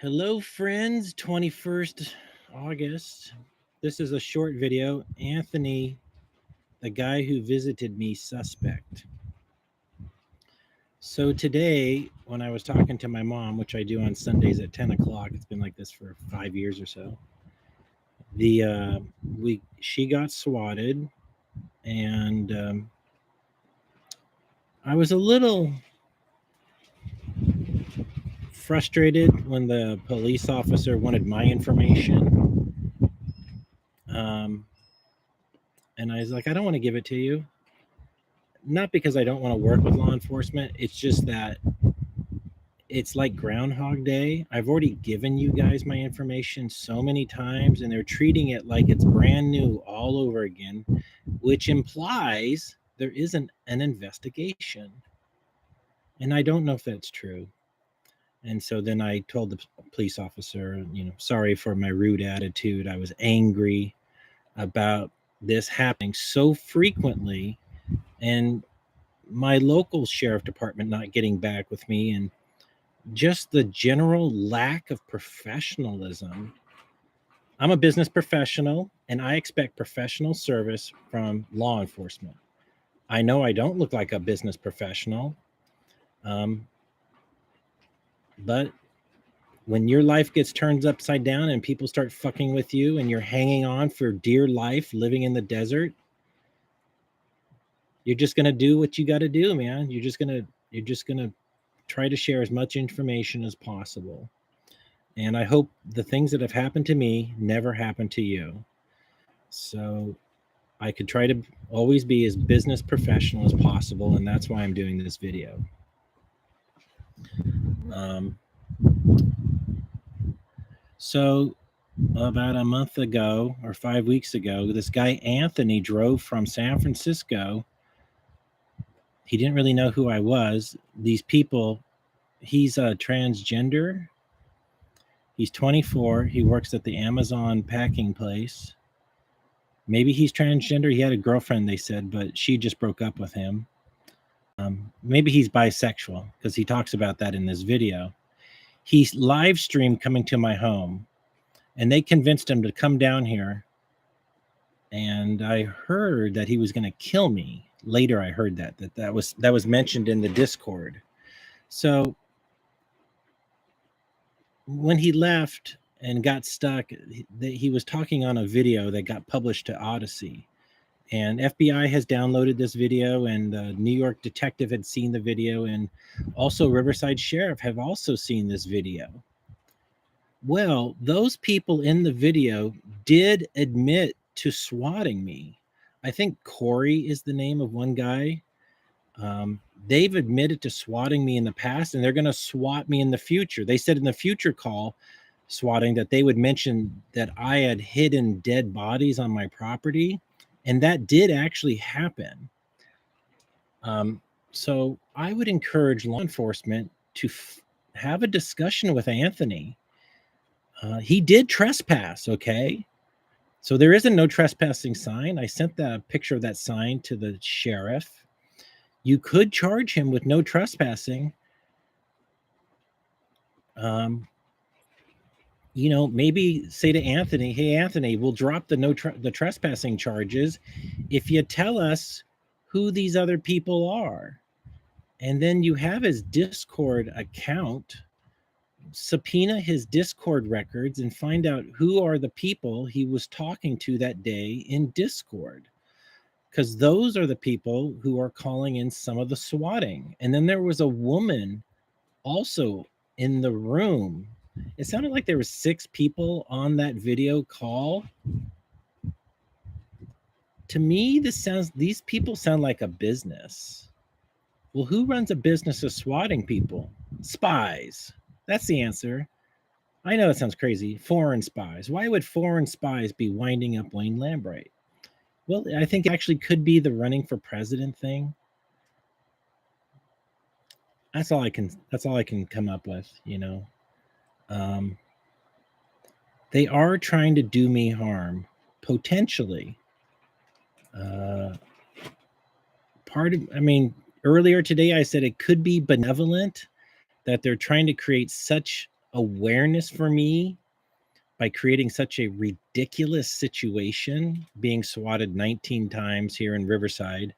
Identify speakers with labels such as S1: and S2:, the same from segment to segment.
S1: Hello, friends. 21st August. This is a short video. Anthony, the guy who visited me, suspect. So today, when I was talking to my mom, which I do on Sundays at 10 o'clock, it's been like this for 5 years or so. She got swatted, and I was a little frustrated when the police officer wanted my information. And I was like, I don't want to give it to you. Not because I don't want to work with law enforcement. It's just that it's like Groundhog Day. I've already given you guys my information so many times, and they're treating it like it's brand new all over again, which implies there isn't an investigation. And I don't know if that's true. And so then I told the police officer, sorry for my rude attitude. I was angry about this happening so frequently, and my local sheriff department not getting back with me, and just the general lack of professionalism. I'm a business professional, and I expect professional service from law enforcement. I know I don't look like a business professional, but when your life gets turned upside down and people start fucking with you and you're hanging on for dear life, living in the desert, you're just going to do what you got to do, man. You're just going to try to share as much information as possible. And I hope the things that have happened to me never happen to you. So I could try to always be as business professional as possible, and that's why I'm doing this video. So about a month ago or 5 weeks ago, this guy Anthony drove from San Francisco. He didn't really know who I was. These people, he's a transgender. He's 24. He works at the Amazon packing place. Maybe he's transgender. He had a girlfriend, they said, but she just broke up with him. Maybe he's bisexual, because he talks about that in this video. He's live streamed coming to my home, and they convinced him to come down here. And I heard that he was going to kill me. Later, I heard that was mentioned in the Discord. So when he left and got stuck, he was talking on a video that got published to Odyssey. And FBI has downloaded this video, and the New York detective had seen the video, and also Riverside Sheriff have also seen this video. Well, those people in the video did admit to swatting me. I think Corey is the name of one guy. They've admitted to swatting me in the past, and they're going to swat me in the future. They said in the future call swatting that they would mention that I had hidden dead bodies on my property, and that did actually happen. So I would encourage law enforcement to have a discussion with Anthony. He did trespass, okay? So there is a no trespassing sign. I sent the picture of that sign to the sheriff. You could charge him with no trespassing. Maybe say to Anthony, hey, Anthony, we'll drop the trespassing charges if you tell us who these other people are. And then you have his Discord account, subpoena his Discord records, and find out who are the people he was talking to that day in Discord. Because those are the people who are calling in some of the swatting. And then there was a woman also in the room. It sounded like there were 6 people on that video call. To me, these people sound like a business. Well, who runs a business of swatting people? Spies. That's the answer. I know it sounds crazy. Foreign spies. Why would foreign spies be winding up Wayne Lambright? Well, I think it actually could be the running for president thing. That's all I can come up with, They are trying to do me harm, potentially. Earlier today I said it could be benevolent, that they're trying to create such awareness for me by creating such a ridiculous situation, being swatted 19 times here in Riverside,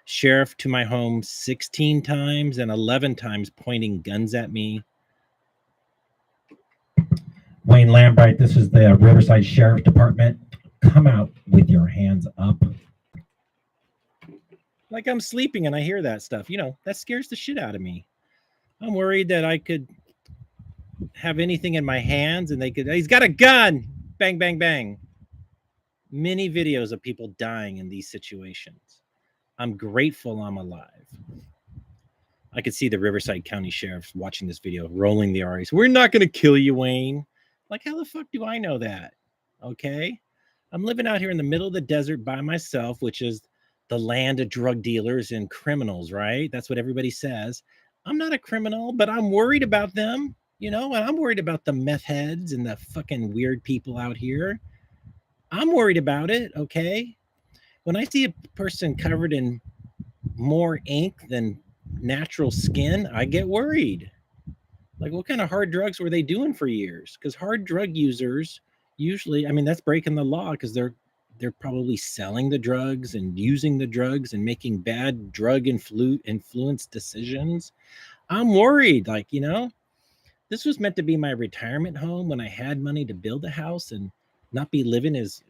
S1: sheriff to my home 16 times and 11 times pointing guns at me.
S2: Wayne Lambright, this is the Riverside Sheriff Department. Come out with your hands up.
S1: Like I'm sleeping and I hear that stuff. That scares the shit out of me. I'm worried that I could have anything in my hands and he's got a gun. Bang, bang, bang. Many videos of people dying in these situations. I'm grateful I'm alive. I could see the Riverside County Sheriff watching this video, rolling the R's. We're not going to kill you, Wayne. Like, how the fuck do I know that? Okay. I'm living out here in the middle of the desert by myself, which is the land of drug dealers and criminals, right? That's what everybody says. I'm not a criminal, but I'm worried about them, and I'm worried about the meth heads and the fucking weird people out here. I'm worried about it, okay? When I see a person covered in more ink than natural skin, I get worried. Like, what kind of hard drugs were they doing for years? Because hard drug users usually, that's breaking the law because they're probably selling the drugs and using the drugs and making bad drug influenced decisions. I'm worried. Like, this was meant to be my retirement home when I had money to build a house and not be living as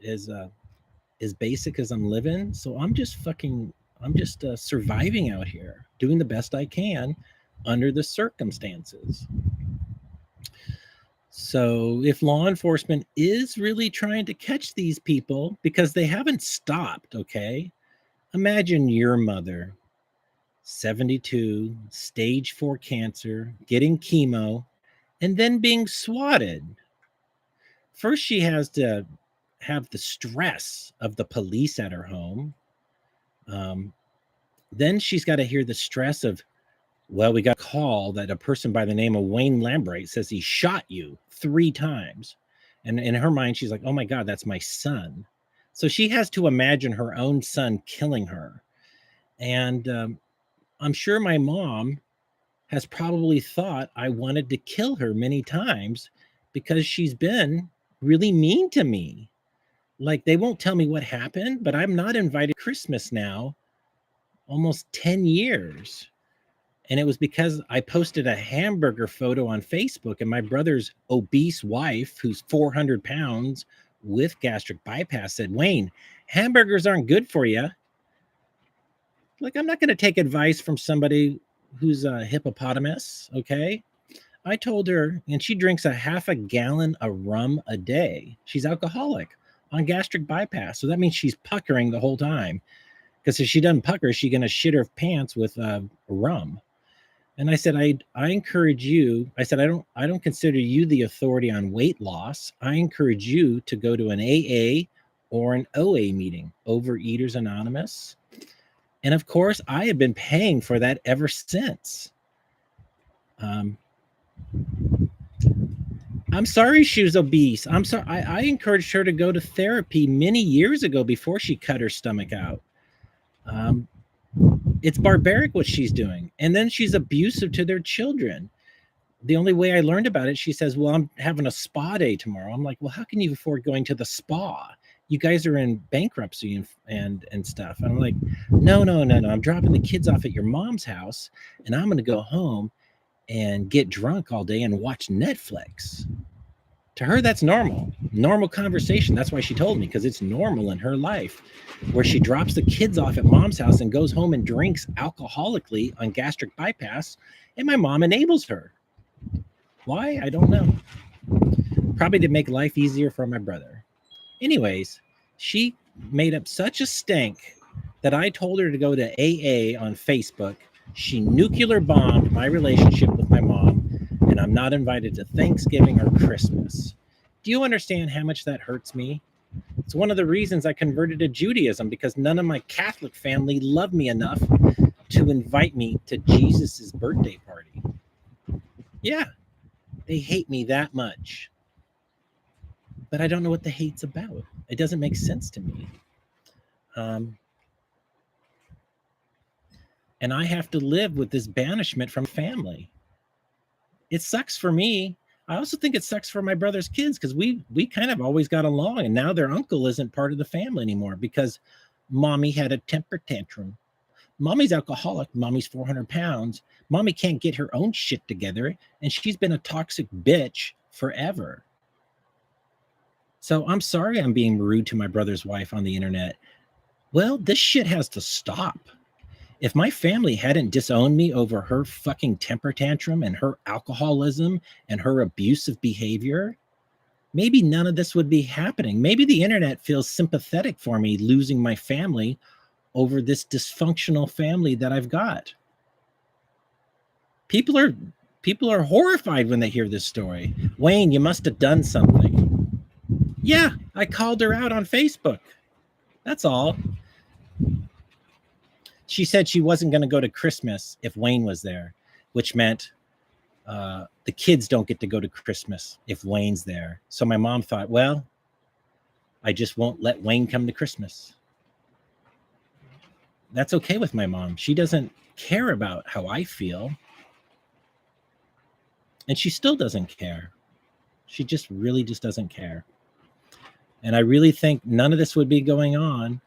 S1: basic as I'm living. So I'm just surviving out here, doing the best I can under the circumstances. So if law enforcement is really trying to catch these people because they haven't stopped, okay? Imagine your mother, 72, stage 4 cancer, getting chemo, and then being swatted. First, she has to have the stress of the police at her home. Then she's got to hear the stress of, well, we got a call that a person by the name of Wayne Lambright says he shot you 3 times. And in her mind, she's like, oh my God, that's my son. So she has to imagine her own son killing her. And I'm sure my mom has probably thought I wanted to kill her many times because she's been really mean to me. Like, they won't tell me what happened, but I'm not invited to Christmas now, almost 10 years. And it was because I posted a hamburger photo on Facebook, and my brother's obese wife, who's 400 pounds with gastric bypass, said, Wayne, hamburgers aren't good for you. Like, I'm not going to take advice from somebody who's a hippopotamus, okay? I told her, and she drinks a half a gallon of rum a day. She's alcoholic on gastric bypass. So that means she's puckering the whole time. Because if she doesn't pucker, she's going to shit her pants with rum. And I said, I encourage you. I said, I don't consider you the authority on weight loss. I encourage you to go to an AA or an OA meeting, Overeaters Anonymous. And of course, I have been paying for that ever since. I'm sorry she was obese. I'm sorry. I encouraged her to go to therapy many years ago before she cut her stomach out. It's barbaric what she's doing. And then she's abusive to their children. The only way I learned about it, she says, well, I'm having a spa day tomorrow. I'm like, well, how can you afford going to the spa? You guys are in bankruptcy and stuff. And I'm like, no. I'm dropping the kids off at your mom's house, and I'm going to go home and get drunk all day and watch Netflix. To her, that's normal conversation. That's why she told me, because it's normal in her life, where she drops the kids off at mom's house and goes home and drinks alcoholically on gastric bypass, and my mom enables her. Why? I don't know. Probably to make life easier for my brother. Anyways, she made up such a stink that I told her to go to AA on Facebook. She nuclear bombed my relationship with my mom, and I'm not invited to Thanksgiving or Christmas. Do you understand how much that hurts me? It's one of the reasons I converted to Judaism, because none of my Catholic family loved me enough to invite me to Jesus's birthday party. Yeah, they hate me that much. But I don't know what the hate's about. It doesn't make sense to me. And I have to live with this banishment from family. It sucks for me. I also think it sucks for my brother's kids because we kind of always got along, and now their uncle isn't part of the family anymore because mommy had a temper tantrum. Mommy's alcoholic. Mommy's 400 pounds. Mommy can't get her own shit together, and she's been a toxic bitch forever. So I'm sorry I'm being rude to my brother's wife on the internet. Well, this shit has to stop. If my family hadn't disowned me over her fucking temper tantrum and her alcoholism and her abusive behavior, maybe none of this would be happening. Maybe the internet feels sympathetic for me losing my family over this dysfunctional family that I've got. People are horrified when they hear this story. Wayne, you must have done something. Yeah, I called her out on Facebook. That's all. She said she wasn't going to go to Christmas if Wayne was there, which meant the kids don't get to go to Christmas if Wayne's there. So my mom thought, well, I just won't let Wayne come to Christmas. That's okay with my mom. She doesn't care about how I feel. And she still doesn't care. She just really just doesn't care. And I really think none of this would be going on.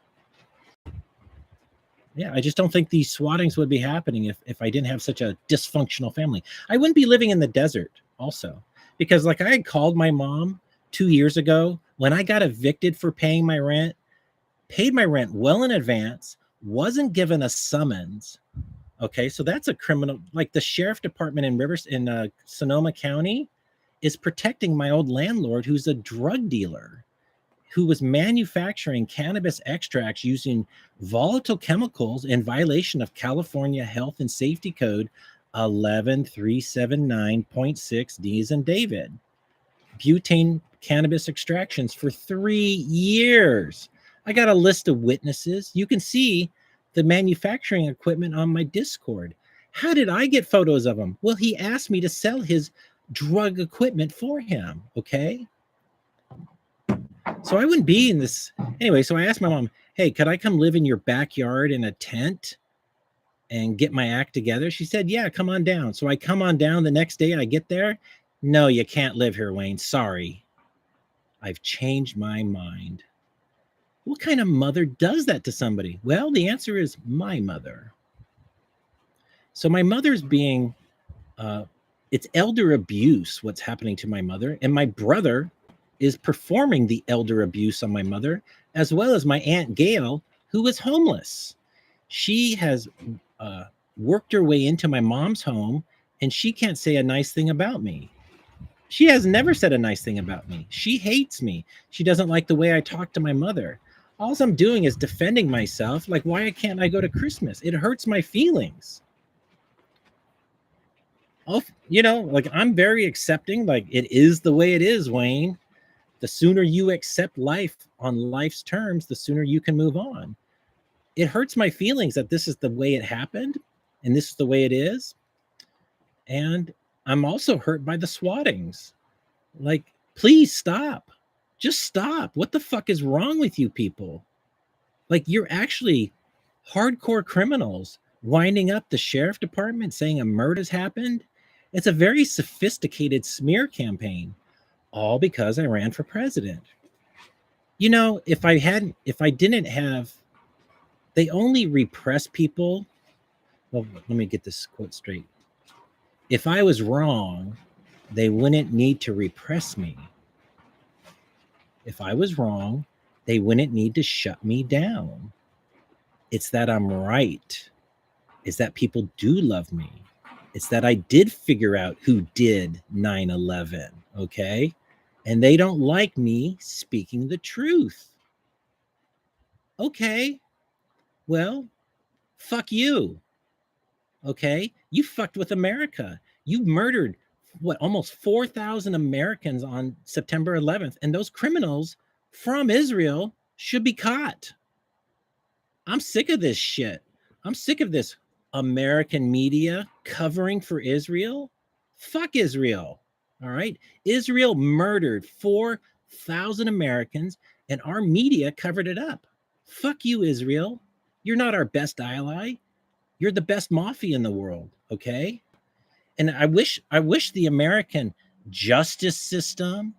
S1: Yeah, I just don't think these swattings would be happening if I didn't have such a dysfunctional family. I wouldn't be living in the desert also, because like I had called my mom 2 years ago when I got evicted for paying my rent, paid my rent well in advance, wasn't given a summons. Okay, so that's a criminal. Like the sheriff department in Sonoma County is protecting my old landlord who's a drug dealer, who was manufacturing cannabis extracts using volatile chemicals in violation of California Health and Safety Code 11379.6 D's and David. Butane cannabis extractions for 3 years. I got a list of witnesses. You can see the manufacturing equipment on my Discord. How did I get photos of him? Well, he asked me to sell his drug equipment for him. Okay. So I wouldn't be in this anyway. So I asked my mom, hey, could I come live in your backyard in a tent and get my act together? She said, yeah, come on down. So I come on down the next day. I get there. No, you can't live here, Wayne. Sorry. I've changed my mind. What kind of mother does that to somebody? Well, the answer is my mother. So my mother's being, it's elder abuse, what's happening to my mother. And my brother is performing the elder abuse on my mother, as well as my Aunt Gail, who is homeless. She has worked her way into my mom's home, and she can't say a nice thing about me. She has never said a nice thing about me. She hates me. She doesn't like the way I talk to my mother. All I'm doing is defending myself. Like, why can't I go to Christmas? It hurts my feelings. Like I'm very accepting. Like it is the way it is, Wayne. The sooner you accept life on life's terms, the sooner you can move on. It hurts my feelings that this is the way it happened and this is the way it is. And I'm also hurt by the swattings. Like, please stop. Just stop. What the fuck is wrong with you people? Like, you're actually hardcore criminals winding up the sheriff department saying a murder's happened. It's a very sophisticated smear campaign. All because I ran for president. If I didn't have, they only repress people. Well, let me get this quote straight. If I was wrong, they wouldn't need to repress me. If I was wrong, they wouldn't need to shut me down. It's that I'm right. It's that people do love me. It's that I did figure out who did 9/11. Okay. And they don't like me speaking the truth. Okay, well, fuck you. Okay, you fucked with America. You murdered almost 4,000 Americans on September 11th, and those criminals from Israel should be caught. I'm sick of this shit. I'm sick of this American media covering for Israel. Fuck Israel. All right. Israel murdered 4,000 Americans and our media covered it up. Fuck you, Israel. You're not our best ally. You're the best mafia in the world. Okay. And I wish the American justice system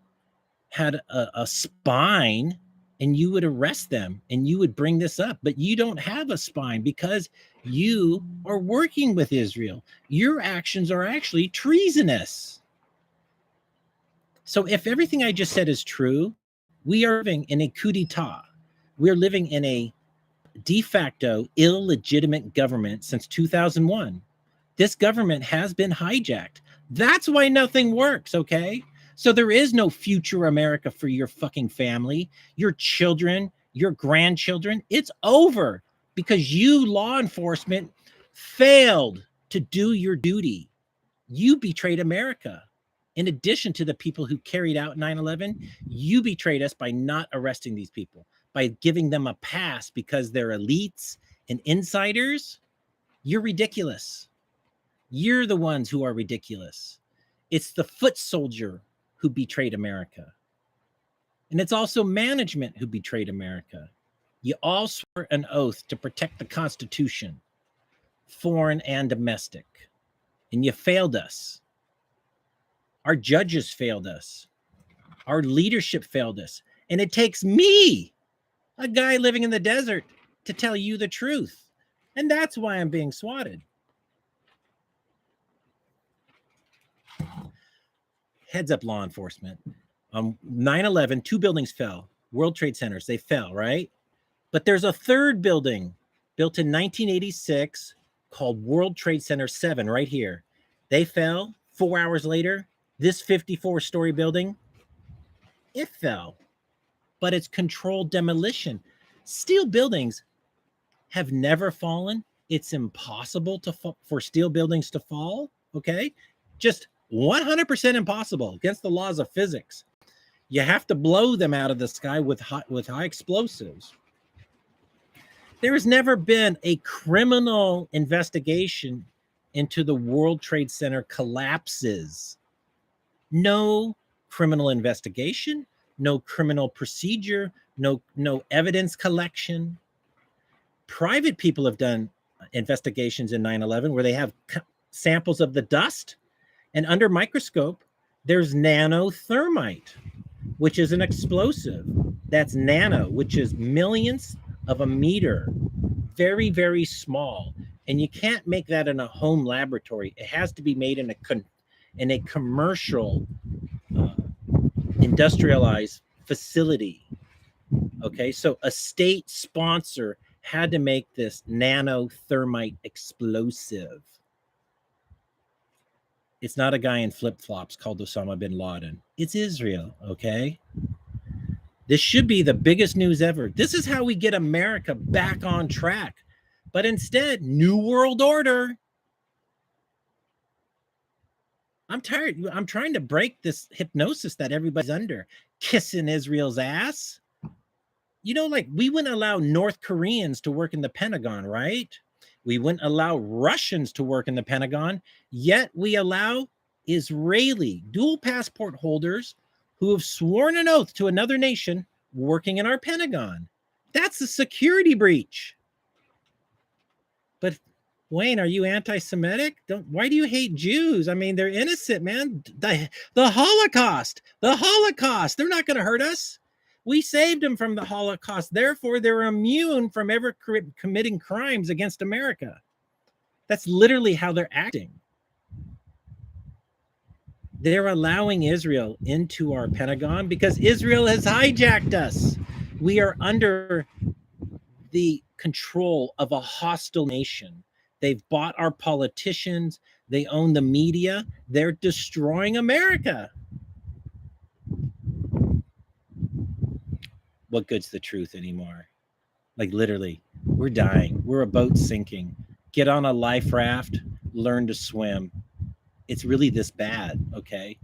S1: had a spine, and you would arrest them and you would bring this up, but you don't have a spine because you are working with Israel. Your actions are actually treasonous. So if everything I just said is true, we are living in a coup d'etat. We're living in a de facto illegitimate government since 2001. This government has been hijacked. That's why nothing works, okay? So there is no future America for your fucking family, your children, your grandchildren. It's over because you, law enforcement, failed to do your duty. You betrayed America. In addition to the people who carried out 9/11, you betrayed us by not arresting these people, by giving them a pass because they're elites and insiders. You're ridiculous. You're the ones who are ridiculous. It's the foot soldier who betrayed America. And it's also management who betrayed America. You all swore an oath to protect the Constitution, foreign and domestic, and you failed us. Our judges failed us. Our leadership failed us. And it takes me, a guy living in the desert, to tell you the truth. And that's why I'm being swatted. Heads up, law enforcement. 9/11, 2 buildings fell. World Trade Centers, they fell, right? But there's a third building built in 1986 called World Trade Center 7 right here. They fell 4 hours later. This 54-story building, it fell, but it's controlled demolition. Steel buildings have never fallen. It's impossible for steel buildings to fall, okay? Just 100% impossible against the laws of physics. You have to blow them out of the sky with high explosives. There has never been a criminal investigation into the World Trade Center collapses. No criminal investigation, no criminal procedure, no evidence collection. Private people have done investigations in 9/11 where they have samples of the dust, and under microscope, there's nanothermite, which is an explosive. That's nano, which is millionths of a meter, very, very small. And you can't make that in a home laboratory. It has to be made in a commercial, industrialized facility. Okay, so a state sponsor had to make this nanothermite explosive. It's not a guy in flip-flops called Osama bin Laden. It's Israel, okay? This should be the biggest news ever. This is how we get America back on track. But instead, New World Order. I'm tired. I'm trying to break this hypnosis that everybody's under, kissing Israel's ass. You know, like we wouldn't allow North Koreans to work in the Pentagon, right? We wouldn't allow Russians to work in the Pentagon, yet we allow Israeli dual passport holders who have sworn an oath to another nation working in our Pentagon. That's a security breach. But Wayne, are you anti-Semitic? Why do you hate Jews? I mean, they're innocent, man. The Holocaust, they're not going to hurt us. We saved them from the Holocaust. Therefore, they're immune from ever committing crimes against America. That's literally how they're acting. They're allowing Israel into our Pentagon because Israel has hijacked us. We are under the control of a hostile nation. They've bought our politicians. They own the media. They're destroying America. What good's the truth anymore? Like literally, we're dying. We're a boat sinking. Get on a life raft, learn to swim. It's really this bad, okay?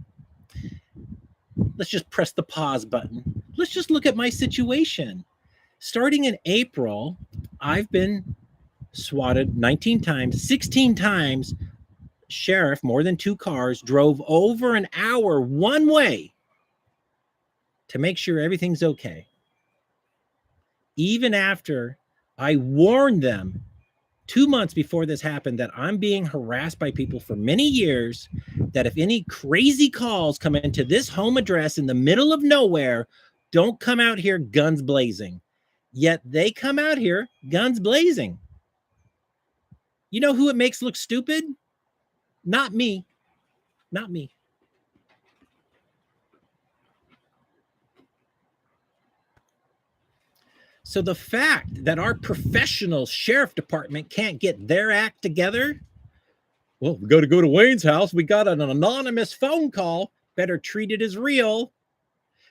S1: Let's just press the pause button. Let's just look at my situation. Starting in April, I've been swatted 19 times, 16 times. Sheriff, more than 2 cars, drove over an hour one way to make sure everything's okay. Even after I warned them 2 months before this happened that I'm being harassed by people for many years, that if any crazy calls come into this home address in the middle of nowhere, don't come out here guns blazing. Yet they come out here guns blazing. You know who it makes look stupid? Not me. Not me. So the fact that our professional sheriff department can't get their act together, well, we got to go to Wayne's house. We got an anonymous phone call. Better treat it as real.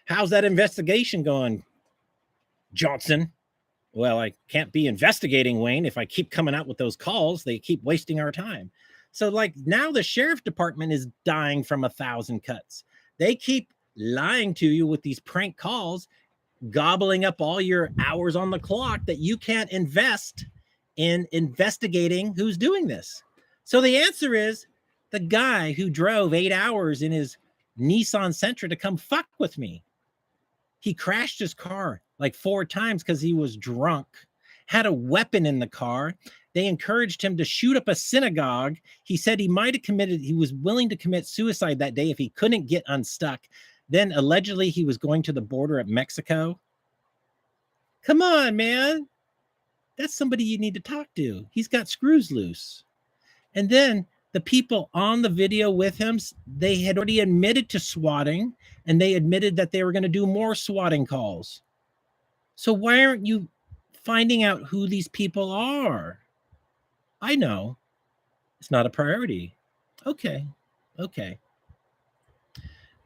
S1: How's that investigation going, Johnson? Well, I can't be investigating Wayne if I keep coming out with those calls. They keep wasting our time. So like now the sheriff department is dying from 1,000 cuts. They keep lying to you with these prank calls, gobbling up all your hours on the clock that you can't invest in investigating who's doing this. So the answer is the guy who drove 8 hours in his Nissan Sentra to come fuck with me. He crashed his car like 4 times because he was drunk, had a weapon in the car. They encouraged him to shoot up a synagogue. He said he was willing to commit suicide that day if he couldn't get unstuck. Then allegedly he was going to the border of Mexico. Come on, man. That's somebody you need to talk to. He's got screws loose. And then the people on the video with him, they had already admitted to swatting, and they admitted that they were going to do more swatting calls. So why aren't you finding out who these people are? I know. It's not a priority. Okay.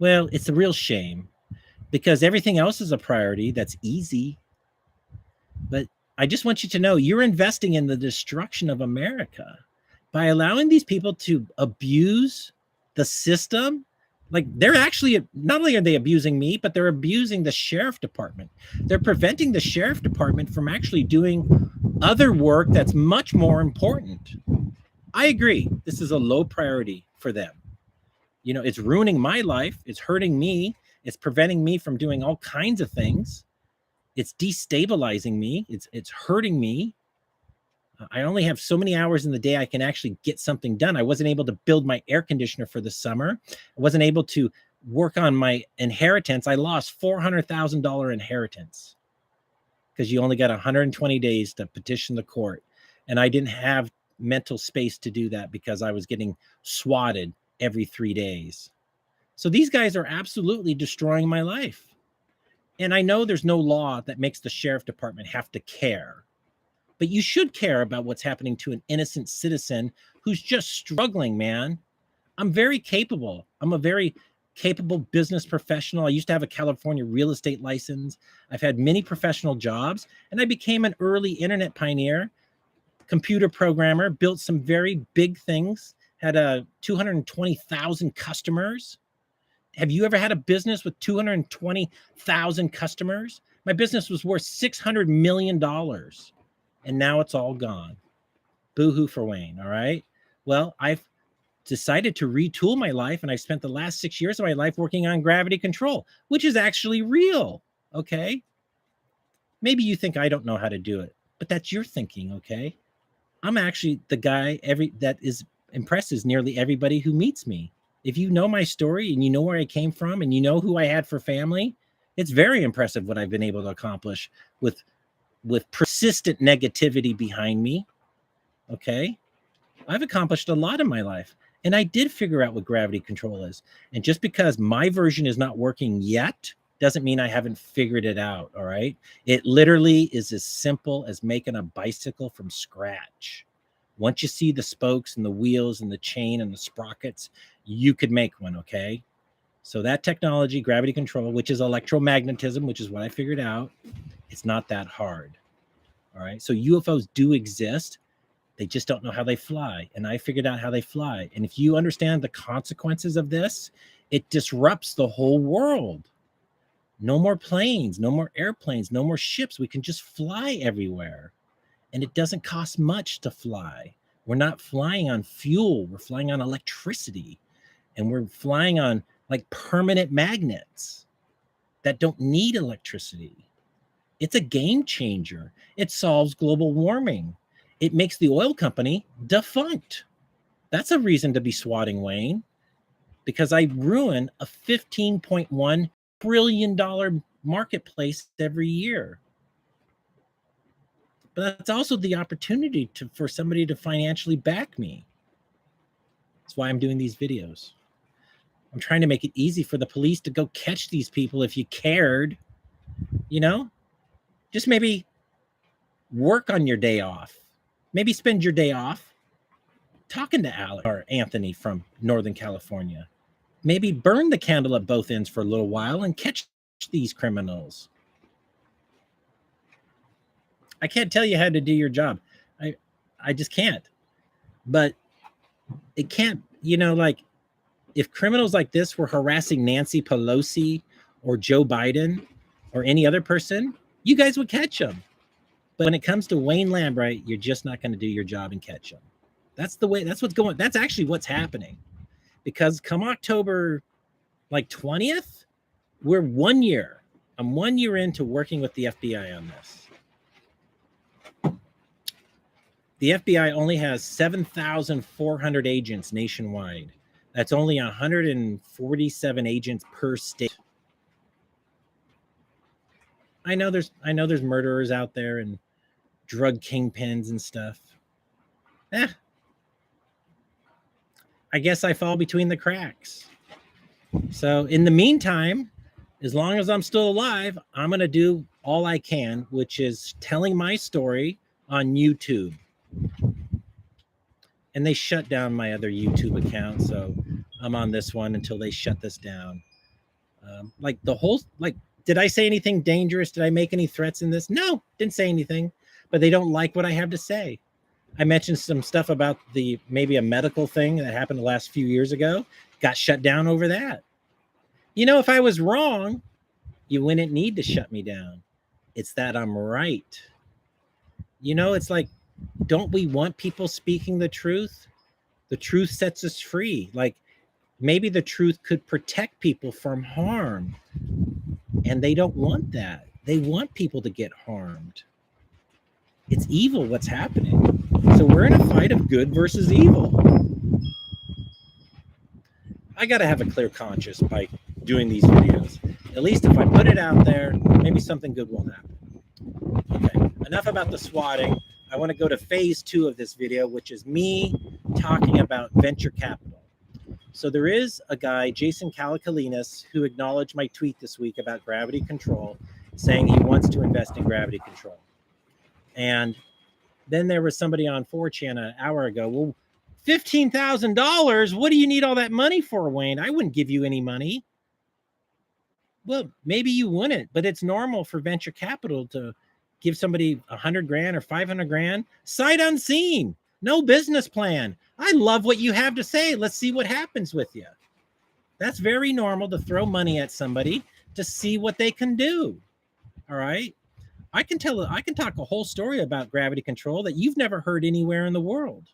S1: Well, it's a real shame because everything else is a priority that's easy. But I just want you to know you're investing in the destruction of America by allowing these people to abuse the system. Like they're actually, not only are they abusing me, but they're abusing the sheriff department. They're preventing the sheriff department from actually doing other work that's much more important. I agree. This is a low priority for them. You know, it's ruining my life. It's hurting me. It's preventing me from doing all kinds of things. It's destabilizing me. It's hurting me. I only have so many hours in the day I can actually get something done. I wasn't able to build my air conditioner for the summer. I wasn't able to work on my inheritance. I lost $400,000 inheritance because you only got 120 days to petition the court. And I didn't have mental space to do that because I was getting swatted every 3 days. So these guys are absolutely destroying my life. And I know there's no law that makes the sheriff department have to care. But you should care about what's happening to an innocent citizen who's just struggling, man. I'm very capable. I'm a very capable business professional. I used to have a California real estate license. I've had many professional jobs, and I became an early internet pioneer, computer programmer, built some very big things, had 220,000 customers. Have you ever had a business with 220,000 customers? My business was worth $600 million. And now it's all gone. Boo-hoo for Wayne, all right? Well, I've decided to retool my life, and I spent the last 6 years of my life working on gravity control, which is actually real, okay? Maybe you think I don't know how to do it, but that's your thinking, okay? I'm actually the guy that impresses nearly everybody who meets me. If you know my story and you know where I came from and you know who I had for family, it's very impressive what I've been able to accomplish with persistent negativity behind me. Okay. I've accomplished a lot in my life, and I did figure out what gravity control is. And just because my version is not working yet doesn't mean I haven't figured it out. All right. It literally is as simple as making a bicycle from scratch. Once you see the spokes and the wheels and the chain and the sprockets, you could make one. Okay. So that technology, gravity control, which is electromagnetism, which is what I figured out, it's not that hard. All right. So UFOs do exist. They just don't know how they fly. And I figured out how they fly. And if you understand the consequences of this, it disrupts the whole world. No more planes, no more airplanes, no more ships. We can just fly everywhere. And it doesn't cost much to fly. We're not flying on fuel. We're flying on electricity. And we're flying on like permanent magnets that don't need electricity. It's a game changer. It solves global warming. It makes the oil company defunct. That's a reason to be swatting Wayne. because I ruin a $15.1 trillion marketplace every year. But that's also the opportunity for somebody to financially back me. That's why I'm doing these videos. I'm trying to make it easy for the police to go catch these people if you cared, just maybe work on your day off. Maybe spend your day off talking to Alex or Anthony from Northern California. Maybe burn the candle at both ends for a little while and catch these criminals. I can't tell you how to do your job. I just can't. But it can't, like if criminals like this were harassing Nancy Pelosi or Joe Biden or any other person, you guys would catch them. But when it comes to Wayne Lambright, you're just not going to do your job and catch them. That's the way, that's what's going, that's actually what's happening. Because come October 20th, we're 1 year. I'm 1 year into working with the FBI on this. The FBI only has 7,400 agents nationwide. That's only 147 agents per state. I know there's murderers out there and drug kingpins and stuff. I guess I fall between the cracks. So in the meantime, as long as I'm still alive, I'm going to do all I can, which is telling my story on YouTube. And they shut down my other YouTube account, so I'm on this one until they shut this down. Did I say anything dangerous? Did I make any threats in this? No, didn't say anything, but they don't like what I have to say. I mentioned some stuff about maybe a medical thing that happened the last few years ago, got shut down over that. If I was wrong, you wouldn't need to shut me down. It's that I'm right. It's like, don't we want people speaking the truth? The truth sets us free. Maybe the truth could protect people from harm. And they don't want that. They want people to get harmed. It's evil what's happening. So we're in a fight of good versus evil. I got to have a clear conscience by doing these videos. At least if I put it out there, maybe something good will happen. Okay, enough about the swatting. I want to go to phase 2 of this video, which is me talking about venture capital. So there is a guy, Jason Kalakalinas, who acknowledged my tweet this week about gravity control, saying he wants to invest in gravity control. And then there was somebody on 4chan an hour ago. Well, $15,000? What do you need all that money for, Wayne? I wouldn't give you any money. Well, maybe you wouldn't, but it's normal for venture capital to give somebody $100,000 or $500,000 sight unseen, no business plan. I love what you have to say. Let's see what happens with you. That's very normal to throw money at somebody to see what they can do. All right. I can talk a whole story about gravity control that you've never heard anywhere in the world.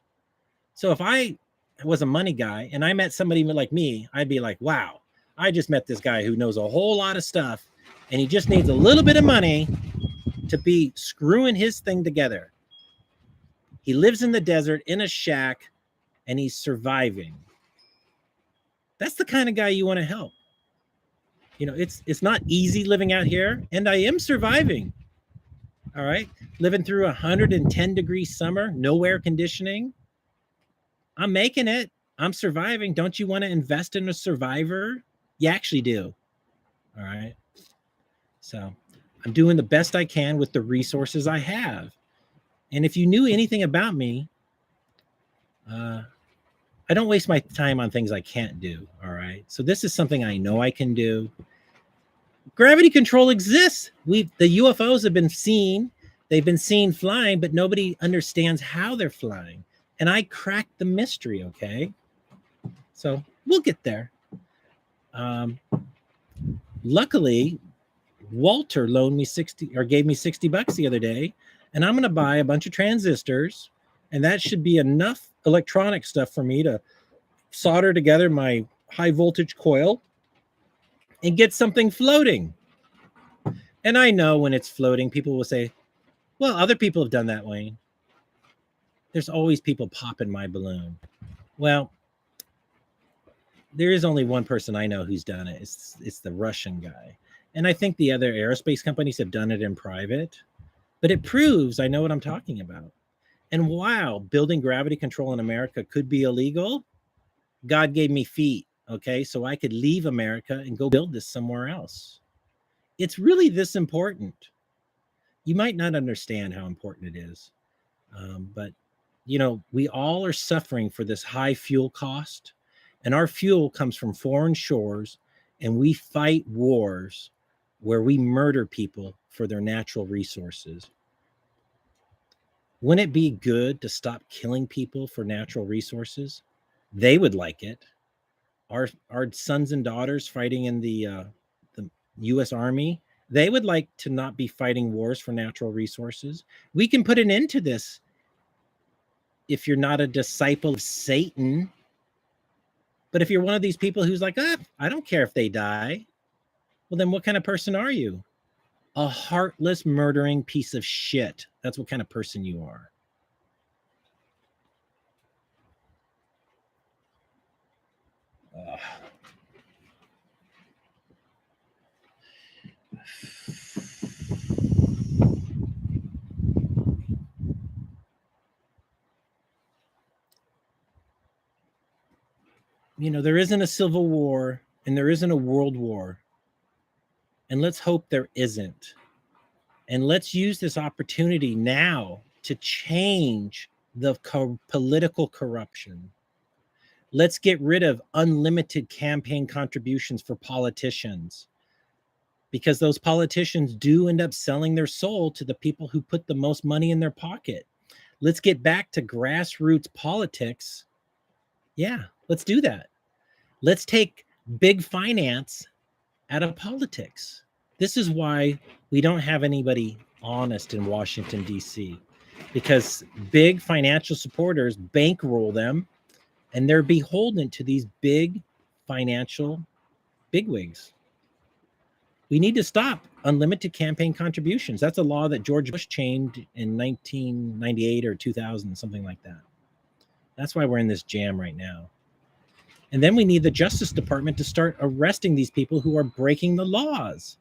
S1: So if I was a money guy and I met somebody like me, I'd be like, wow, I just met this guy who knows a whole lot of stuff and he just needs a little bit of money to be screwing his thing together. He lives in the desert in a shack and he's surviving. That's the kind of guy you want to help. It's not easy living out here, and I am surviving. All right. Living through 110-degree summer, no air conditioning. I'm making it. I'm surviving. Don't you want to invest in a survivor? You actually do. All right. So I'm doing the best I can with the resources I have. And if you knew anything about me, I don't waste my time on things I can't do. All right. So this is something I know I can do. Gravity control exists. The UFOs have been seen. They've been seen flying, but nobody understands how they're flying. And I cracked the mystery. Okay. So we'll get there. Luckily, Walter loaned me gave me $60 the other day, and I'm going to buy a bunch of transistors, and that should be enough electronic stuff for me to solder together my high voltage coil and get something floating. And I know when it's floating, people will say, well, other people have done that, Wayne. There's always people popping my balloon. Well, there is only one person I know who's done it. It's the Russian guy. And I think the other aerospace companies have done it in private, but it proves I know what I'm talking about. And wow, building gravity control in America could be illegal. God gave me feet, okay? So I could leave America and go build this somewhere else. It's really this important. You might not understand how important it is, but you know, we all are suffering for this high fuel cost, and our fuel comes from foreign shores, and we fight wars where we murder people for their natural resources. Wouldn't it be good to stop killing people for natural resources? They would like it. Our sons and daughters fighting in the U.S. Army, they would like to not be fighting wars for natural resources. We can put an end to this if you're not a disciple of Satan. But if you're one of these people who's like, I don't care if they die, well, then what kind of person are you? A heartless, murdering piece of shit. That's what kind of person you are. Ugh. You know, there isn't a civil war and there isn't a world war. And let's hope there isn't. And let's use this opportunity now to change the political corruption. Let's get rid of unlimited campaign contributions for politicians, because those politicians do end up selling their soul to the people who put the most money in their pocket. Let's get back to grassroots politics. Yeah, let's do that. Let's take big finance out of politics. This is why we don't have anybody honest in Washington, D.C., because big financial supporters bankroll them and they're beholden to these big financial bigwigs. We need to stop unlimited campaign contributions. That's a law that George Bush changed in 1998 or 2000, something like that. That's why we're in this jam right now. And then we need the Justice Department to start arresting these people who are breaking the laws.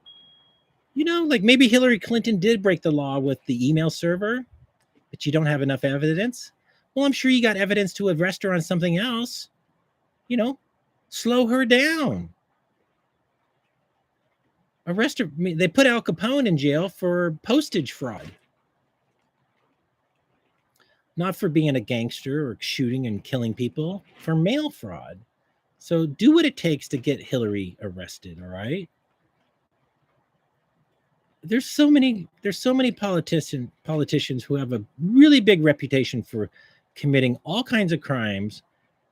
S1: You know, like maybe Hillary Clinton did break the law with the email server, but you don't have enough evidence. Well, I'm sure you got evidence to arrest her on something else. You know, slow her down. Arrest her. They put Al Capone in jail for postage fraud, not for being a gangster or shooting and killing people, for mail fraud. So do what it takes to get Hillary arrested, all right? There's so many politicians who have a really big reputation for committing all kinds of crimes,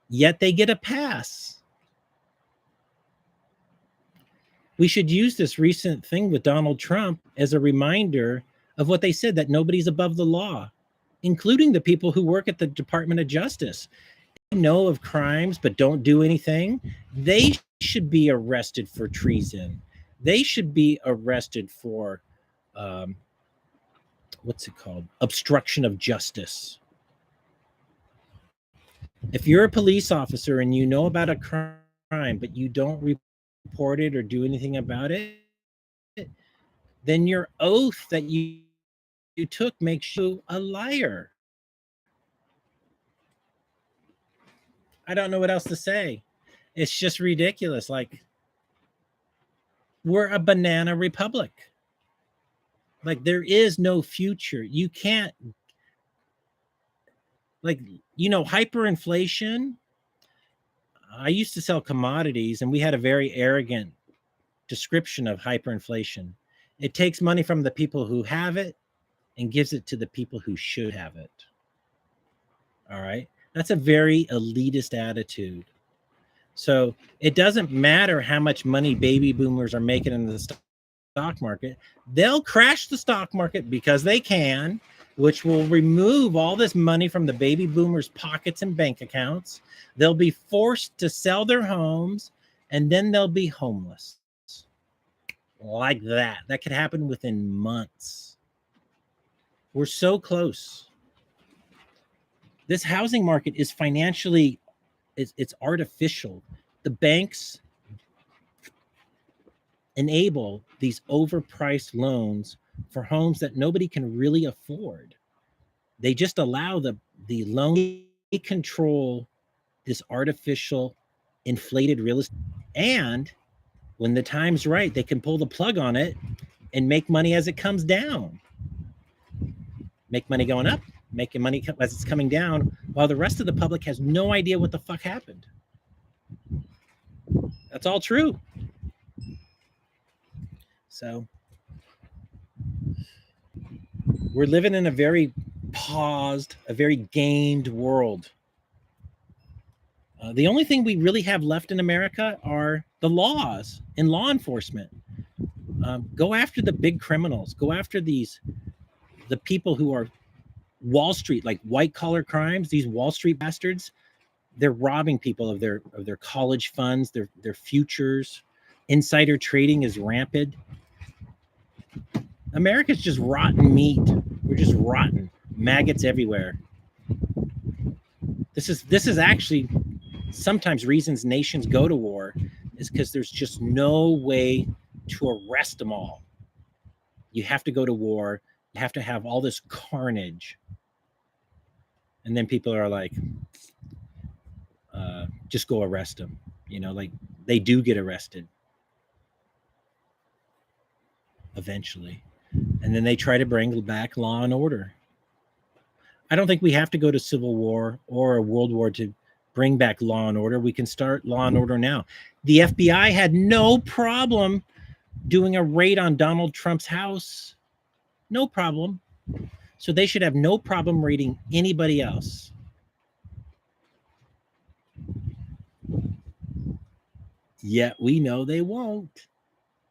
S1: yet they get a pass. We should use this recent thing with Donald Trump as a reminder of what they said, that nobody's above the law, including the people who work at the Department of Justice. They know of crimes but don't do anything. They should be arrested for treason. They should be arrested for what's it called? Obstruction of justice. If you're a police officer and you know about a crime but you don't report it or do anything about it, then your oath that you took makes you a liar. I don't know what else to say. It's just ridiculous. Like, we're a banana republic. Like, there is no future. You can't, like, you know, hyperinflation. I used to sell commodities and we had a very arrogant description of hyperinflation. It takes money from the people who have it and gives it to the people who should have it. All right. That's a very elitist attitude. So it doesn't matter how much money baby boomers are making in the stock market. They'll crash the stock market because they can, which will remove all this money from the baby boomers' pockets and bank accounts. They'll be forced to sell their homes, and then they'll be homeless. Like that. That could happen within months. We're so close. This housing market is financially, it's artificial. The banks enable these overpriced loans for homes that nobody can really afford. They just allow the loan control this artificial inflated real estate, and when the time's right, they can pull the plug on it and make money as it comes down. Make money going up, making money as it's coming down, while the rest of the public has no idea what the fuck happened. That's all true. So we're living in a very paused, a very gamed world. The only thing we really have left in America are the laws and law enforcement. Go after the big criminals. Go after the people who are Wall Street, like white collar crimes. These Wall Street bastards, they're robbing people of their college funds, their futures. Insider trading is rampant. America's just rotten meat. We're just rotten. Maggots everywhere. This is actually sometimes reasons nations go to war is because there's just no way to arrest them all. You have to go to war. You have to have all this carnage. And then people are like, just go arrest them. You know, like they do get arrested eventually. And then they try to bring back law and order. I don't think we have to go to civil war or a world war to bring back law and order. We can start law and order now. The FBI had no problem doing a raid on Donald Trump's house. No problem. So they should have no problem raiding anybody else. Yet we know they won't.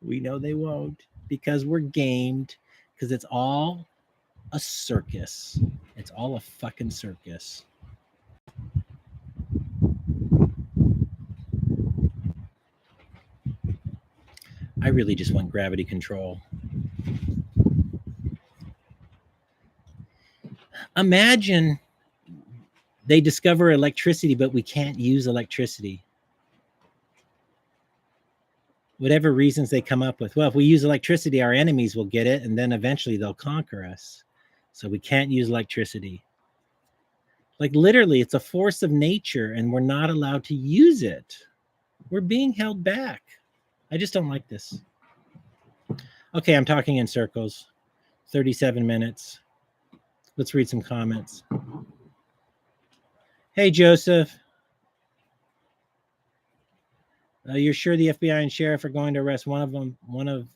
S1: We know they won't because we're gamed, because it's all a circus. It's all a fucking circus. I really just want gravity control. Imagine they discover electricity, but we can't use electricity. Whatever reasons they come up with. Well, if we use electricity, our enemies will get it, and then eventually they'll conquer us. So we can't use electricity. Like literally, it's a force of nature, and we're not allowed to use it. We're being held back. I just don't like this. Okay, I'm talking in circles. 37 minutes. Let's read some comments. Hey, Joseph. You're sure the FBI and sheriff are going to arrest one of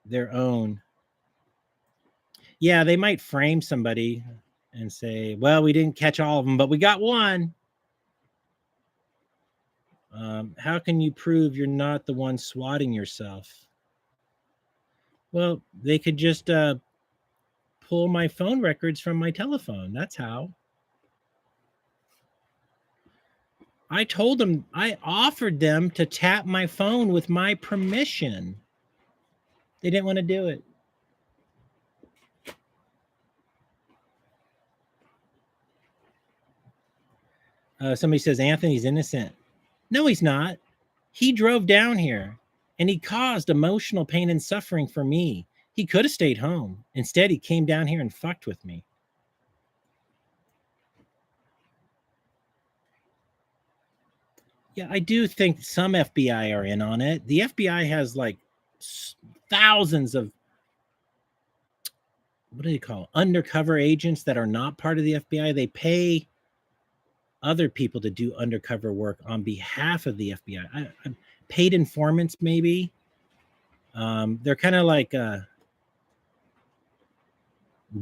S1: their own? Yeah, they might frame somebody and say, well, we didn't catch all of them, but we got one. How can you prove you're not the one swatting yourself? Well, they could just pull my phone records from my telephone. That's how. I told them, I offered them to tap my phone with my permission. They didn't want to do it. Somebody says Anthony's innocent. No, he's not. He drove down here and he caused emotional pain and suffering for me. He could have stayed home. Instead, he came down here and fucked with me. Yeah, I do think some FBI are in on it. The FBI has like thousands of, what do they call it? Undercover agents that are not part of the FBI. They pay other people to do undercover work on behalf of the FBI. Paid informants, maybe. They're kind of like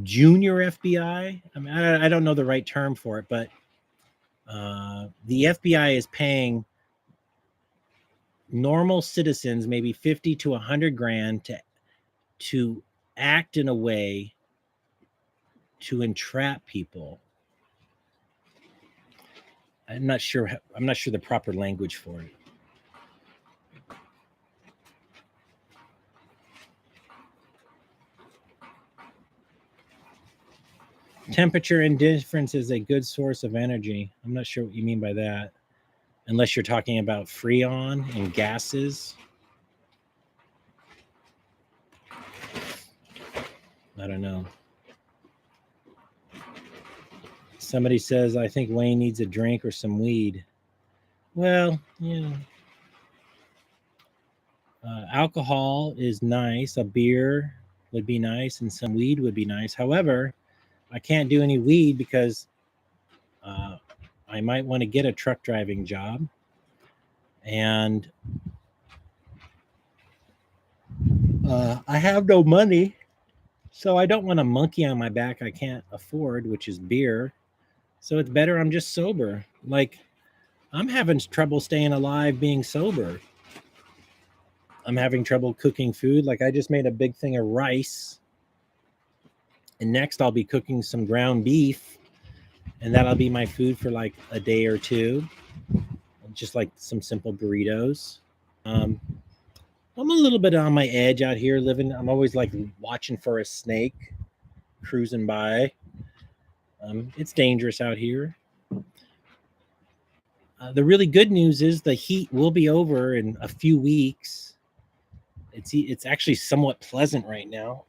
S1: junior FBI. I mean, I don't know the right term for it, but the FBI is paying normal citizens maybe 50 to 100 grand to act in a way to entrap people. I'm not sure the proper language for it. Temperature indifference is a good source of energy. I'm not sure what you mean by that. unless you're talking about Freon and gases. I don't know. Somebody says, I think Wayne needs a drink or some weed. Well, alcohol is nice. A beer would be nice, and some weed would be nice. However, I can't do any weed because I might want to get a truck driving job. And I have no money. So I don't want a monkey on my back I can't afford, which is beer. So it's better I'm just sober. Like, I'm having trouble staying alive being sober. I'm having trouble cooking food. Like, I just made a big thing of rice. And next I'll be cooking some ground beef. And that'll be my food for like a day or two. Just like some simple burritos. I'm a little bit on my edge out here living. I'm always like watching for a snake cruising by. It's dangerous out here. The really good news is the heat will be over in a few weeks. It's actually somewhat pleasant right now.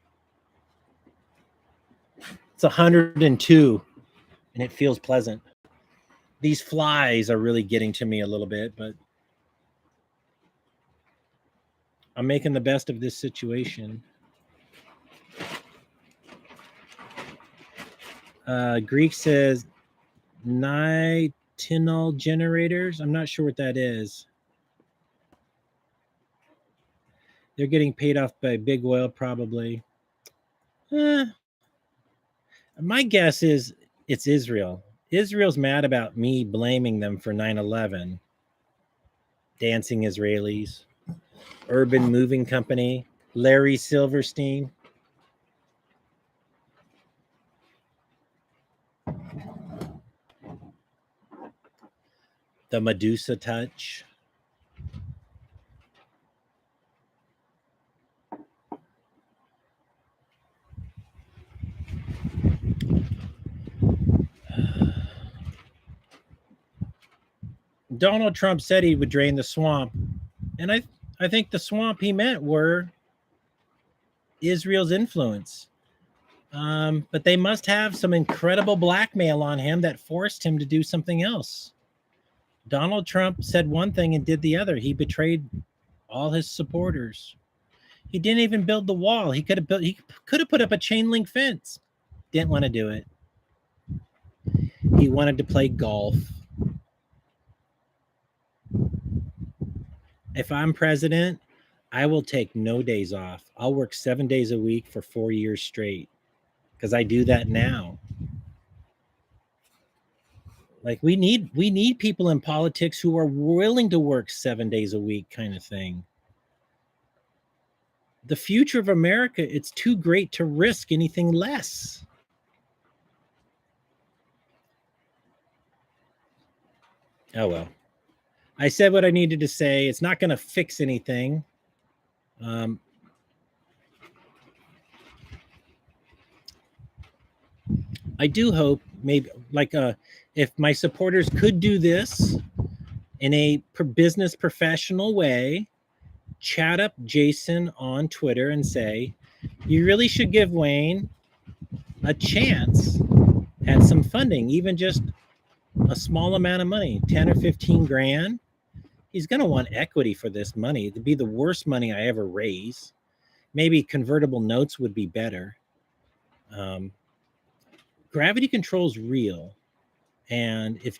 S1: It's 102 and it feels pleasant. These flies are really getting to me a little bit, but I'm making the best of this situation. Greek says nitinol generators. I'm not sure what that is. They're getting paid off by big oil, probably. My guess is it's Israel. Israel's mad about me blaming them for 9/11. Dancing Israelis, Urban Moving Company, Larry Silverstein. The Medusa touch. Donald Trump said he would drain the swamp. And I think the swamp he meant were Israel's influence. But they must have some incredible blackmail on him that forced him to do something else. Donald Trump said one thing and did the other. He betrayed all his supporters. He didn't even build the wall. He could have put up a chain link fence. Didn't want to do it. He wanted to play golf. If I'm president, I will take no days off. I'll work 7 days a week for 4 years straight because I do that now. Like, we need people in politics who are willing to work 7 days a week, kind of thing. The future of America, it's too great to risk anything less. Oh, well. I said what I needed to say. It's not going to fix anything. I do hope maybe if my supporters could do this in a business professional way, chat up Jason on Twitter and say, you really should give Wayne a chance at some funding, even just a small amount of money, 10 or 15 grand. He's going to want equity for this money. It'd be the worst money I ever raise. Maybe convertible notes would be better. Gravity control is real. And if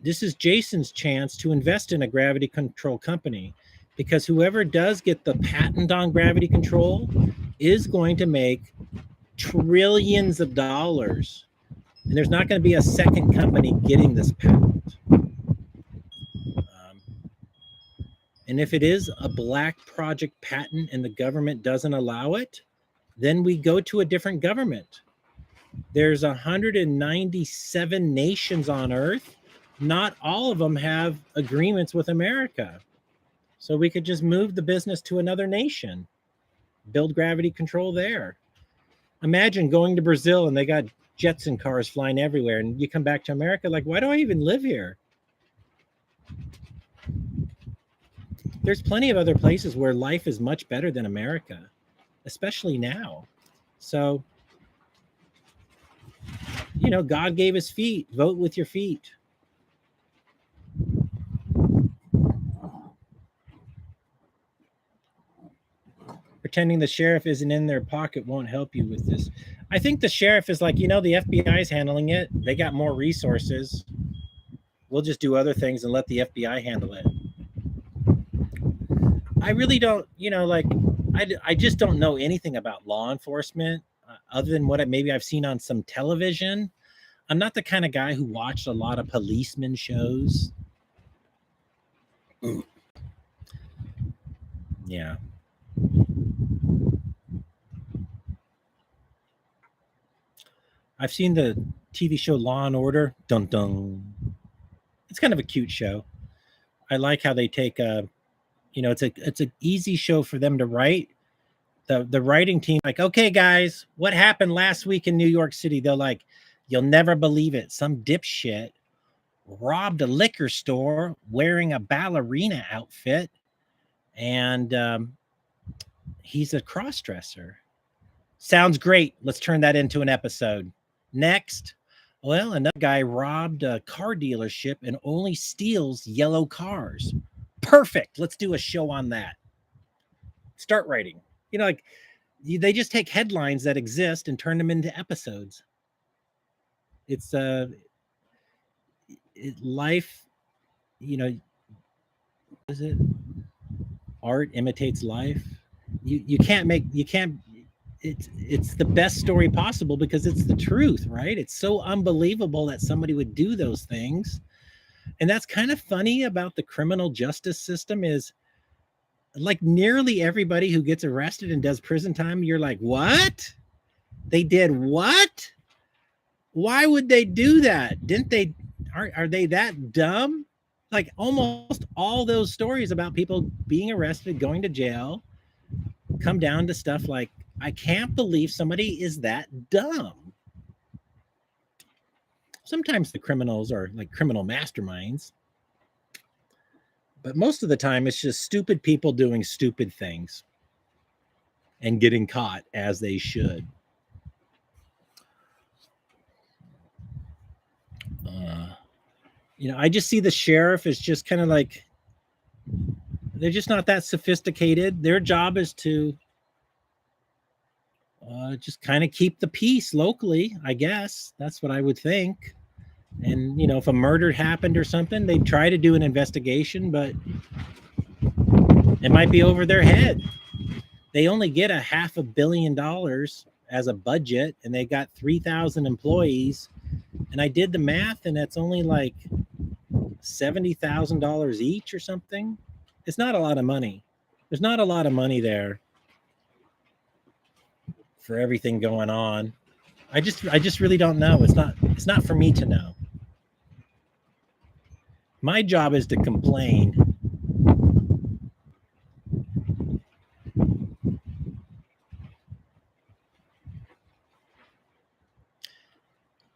S1: this is Jason's chance to invest in a gravity control company, because whoever does get the patent on gravity control is going to make trillions of dollars. And there's not going to be a second company getting this patent. And if it is a black project patent and the government doesn't allow it, then we go to a different government. There's 197 nations on Earth. Not all of them have agreements with America. So we could just move the business to another nation, build gravity control there. Imagine going to Brazil and they got Jetson cars flying everywhere, and you come back to America like, why do I even live here? There's plenty of other places where life is much better than America, especially now. So, God gave us feet. Vote with your feet. Pretending the sheriff isn't in their pocket won't help you with this. I think the sheriff is like, the FBI is handling it. They got more resources. We'll just do other things and let the FBI handle it. I really don't, I just don't know anything about law enforcement other than what maybe I've seen on some television. I'm not the kind of guy who watched a lot of policeman shows. Yeah. I've seen the TV show Law and Order. Dun dun. It's kind of a cute show. I like how they take it's an easy show for them to write. The writing team, like, okay, guys, what happened last week in New York City? They're like, you'll never believe it. Some dipshit robbed a liquor store wearing a ballerina outfit, and he's a cross-dresser. Sounds great. Let's turn that into an episode. Next, well, another guy robbed a car dealership and only steals yellow cars. Perfect. Let's do a show on that. Start writing. They just take headlines that exist and turn them into episodes. It's life, is it art imitates life? It's the best story possible because it's the truth, right? It's so unbelievable that somebody would do those things. And that's kind of funny about the criminal justice system is, like, nearly everybody who gets arrested and does prison time, you're like, what? They did what? Why would they do that? Are they that dumb? Like, almost all those stories about people being arrested, going to jail, come down to stuff like, I can't believe somebody is that dumb. Sometimes the criminals are like criminal masterminds, but most of the time it's just stupid people doing stupid things and getting caught as they should. I just see the sheriff is just kind of like, they're just not that sophisticated. Their job is to just kind of keep the peace locally, I guess. That's what I would think. And, if a murder happened or something, they'd try to do an investigation, but it might be over their head. They only get $500 million as a budget, and they got 3,000 employees. And I did the math, and it's only like $70,000 each or something. It's not a lot of money. There's not a lot of money there for everything going on. I just really don't know. It's not for me to know. My job is to complain.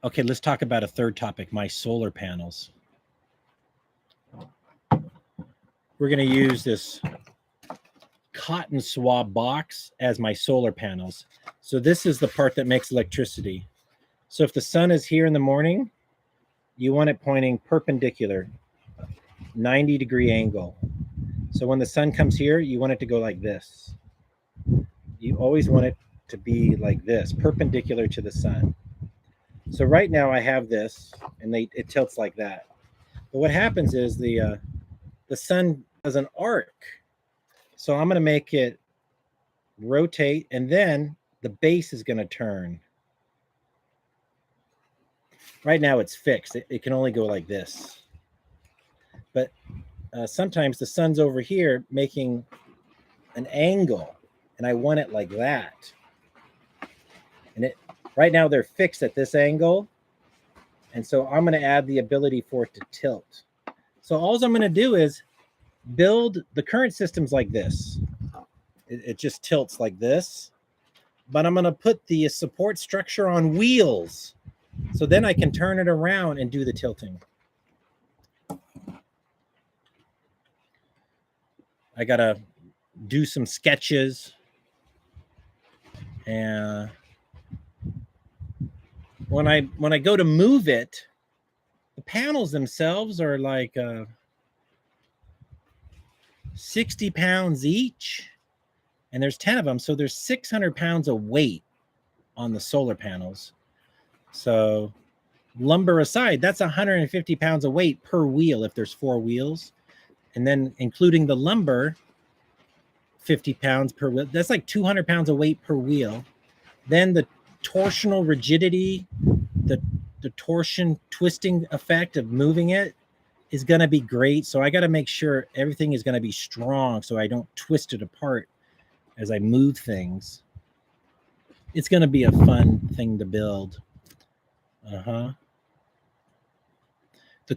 S1: Okay, let's talk about a third topic, my solar panels. We're going to use this cotton swab box as my solar panels. So this is the part that makes electricity. So if the sun is here in the morning, you want it pointing perpendicular, 90-degree angle. So when the sun comes here, you want it to go like this. You always want it to be like this, perpendicular to the sun. So right now I have this, and it tilts like that. But what happens is the sun does an arc. So I'm going to make it rotate, and then the base is going to turn. Right now it's fixed. It can only go like this. But sometimes the sun's over here making an angle, and I want it like that. And right now they're fixed at this angle. And so I'm going to add the ability for it to tilt. So all I'm going to do is build the current systems like this. It just tilts like this. But I'm going to put the support structure on wheels. So then I can turn it around and do the tilting. I gotta do some sketches, and when I go to move it, the panels themselves are like 60 pounds each, and there's 10 of them, so there's 600 pounds of weight on the solar panels. So lumber aside, that's 150 pounds of weight per wheel if there's 4 wheels, and then including the lumber, 50 pounds per wheel. That's like 200 pounds of weight per wheel. Then the torsional rigidity, the torsion twisting effect of moving it is going to be great. So I got to make sure everything is going to be strong so I don't twist it apart as I move things. It's going to be a fun thing to build. The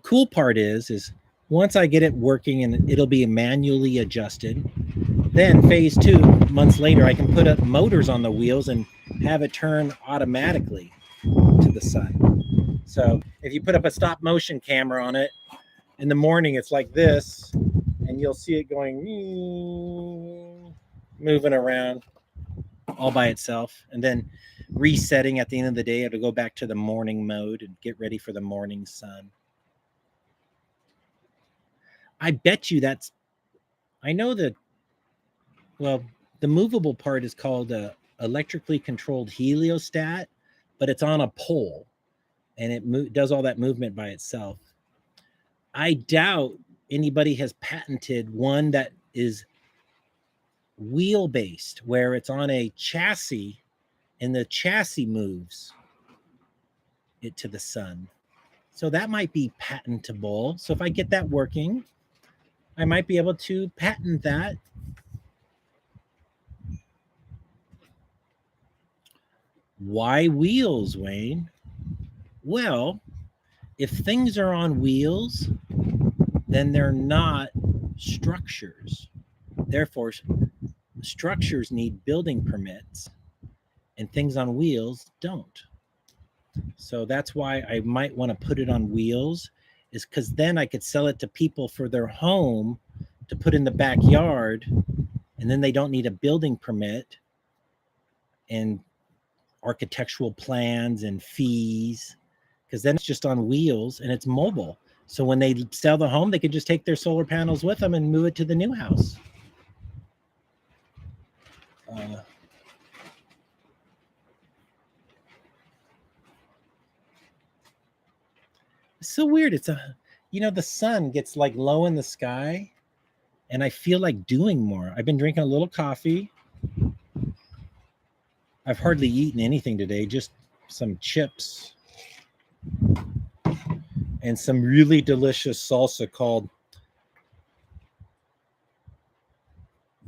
S1: cool part is once I get it working and it'll be manually adjusted, then phase 2 months later, I can put up motors on the wheels and have it turn automatically to the sun. So if you put up a stop motion camera on it, in the morning it's like this, and you'll see it going, moving around all by itself, and then resetting at the end of the day. It'll go back to the morning mode and get ready for the morning sun. I bet you that's, I know that, well, the movable part is called a electrically controlled heliostat, but it's on a pole and it does all that movement by itself. I doubt anybody has patented one that is wheel based, where it's on a chassis and the chassis moves it to the sun. So that might be patentable. So if I get that working, I might be able to patent that. Why wheels, Wayne? Well, if things are on wheels, then they're not structures. Therefore, structures need building permits, and things on wheels don't. So that's why I might want to put it on wheels, is because then I could sell it to people for their home to put in the backyard, and then they don't need a building permit and architectural plans and fees, because then it's just on wheels and it's mobile. So when they sell the home, they could just take their solar panels with them and move it to the new house. It's so weird. It's the sun gets like low in the sky and I feel like doing more. I've been drinking a little coffee. I've hardly eaten anything today, just some chips and some really delicious salsa called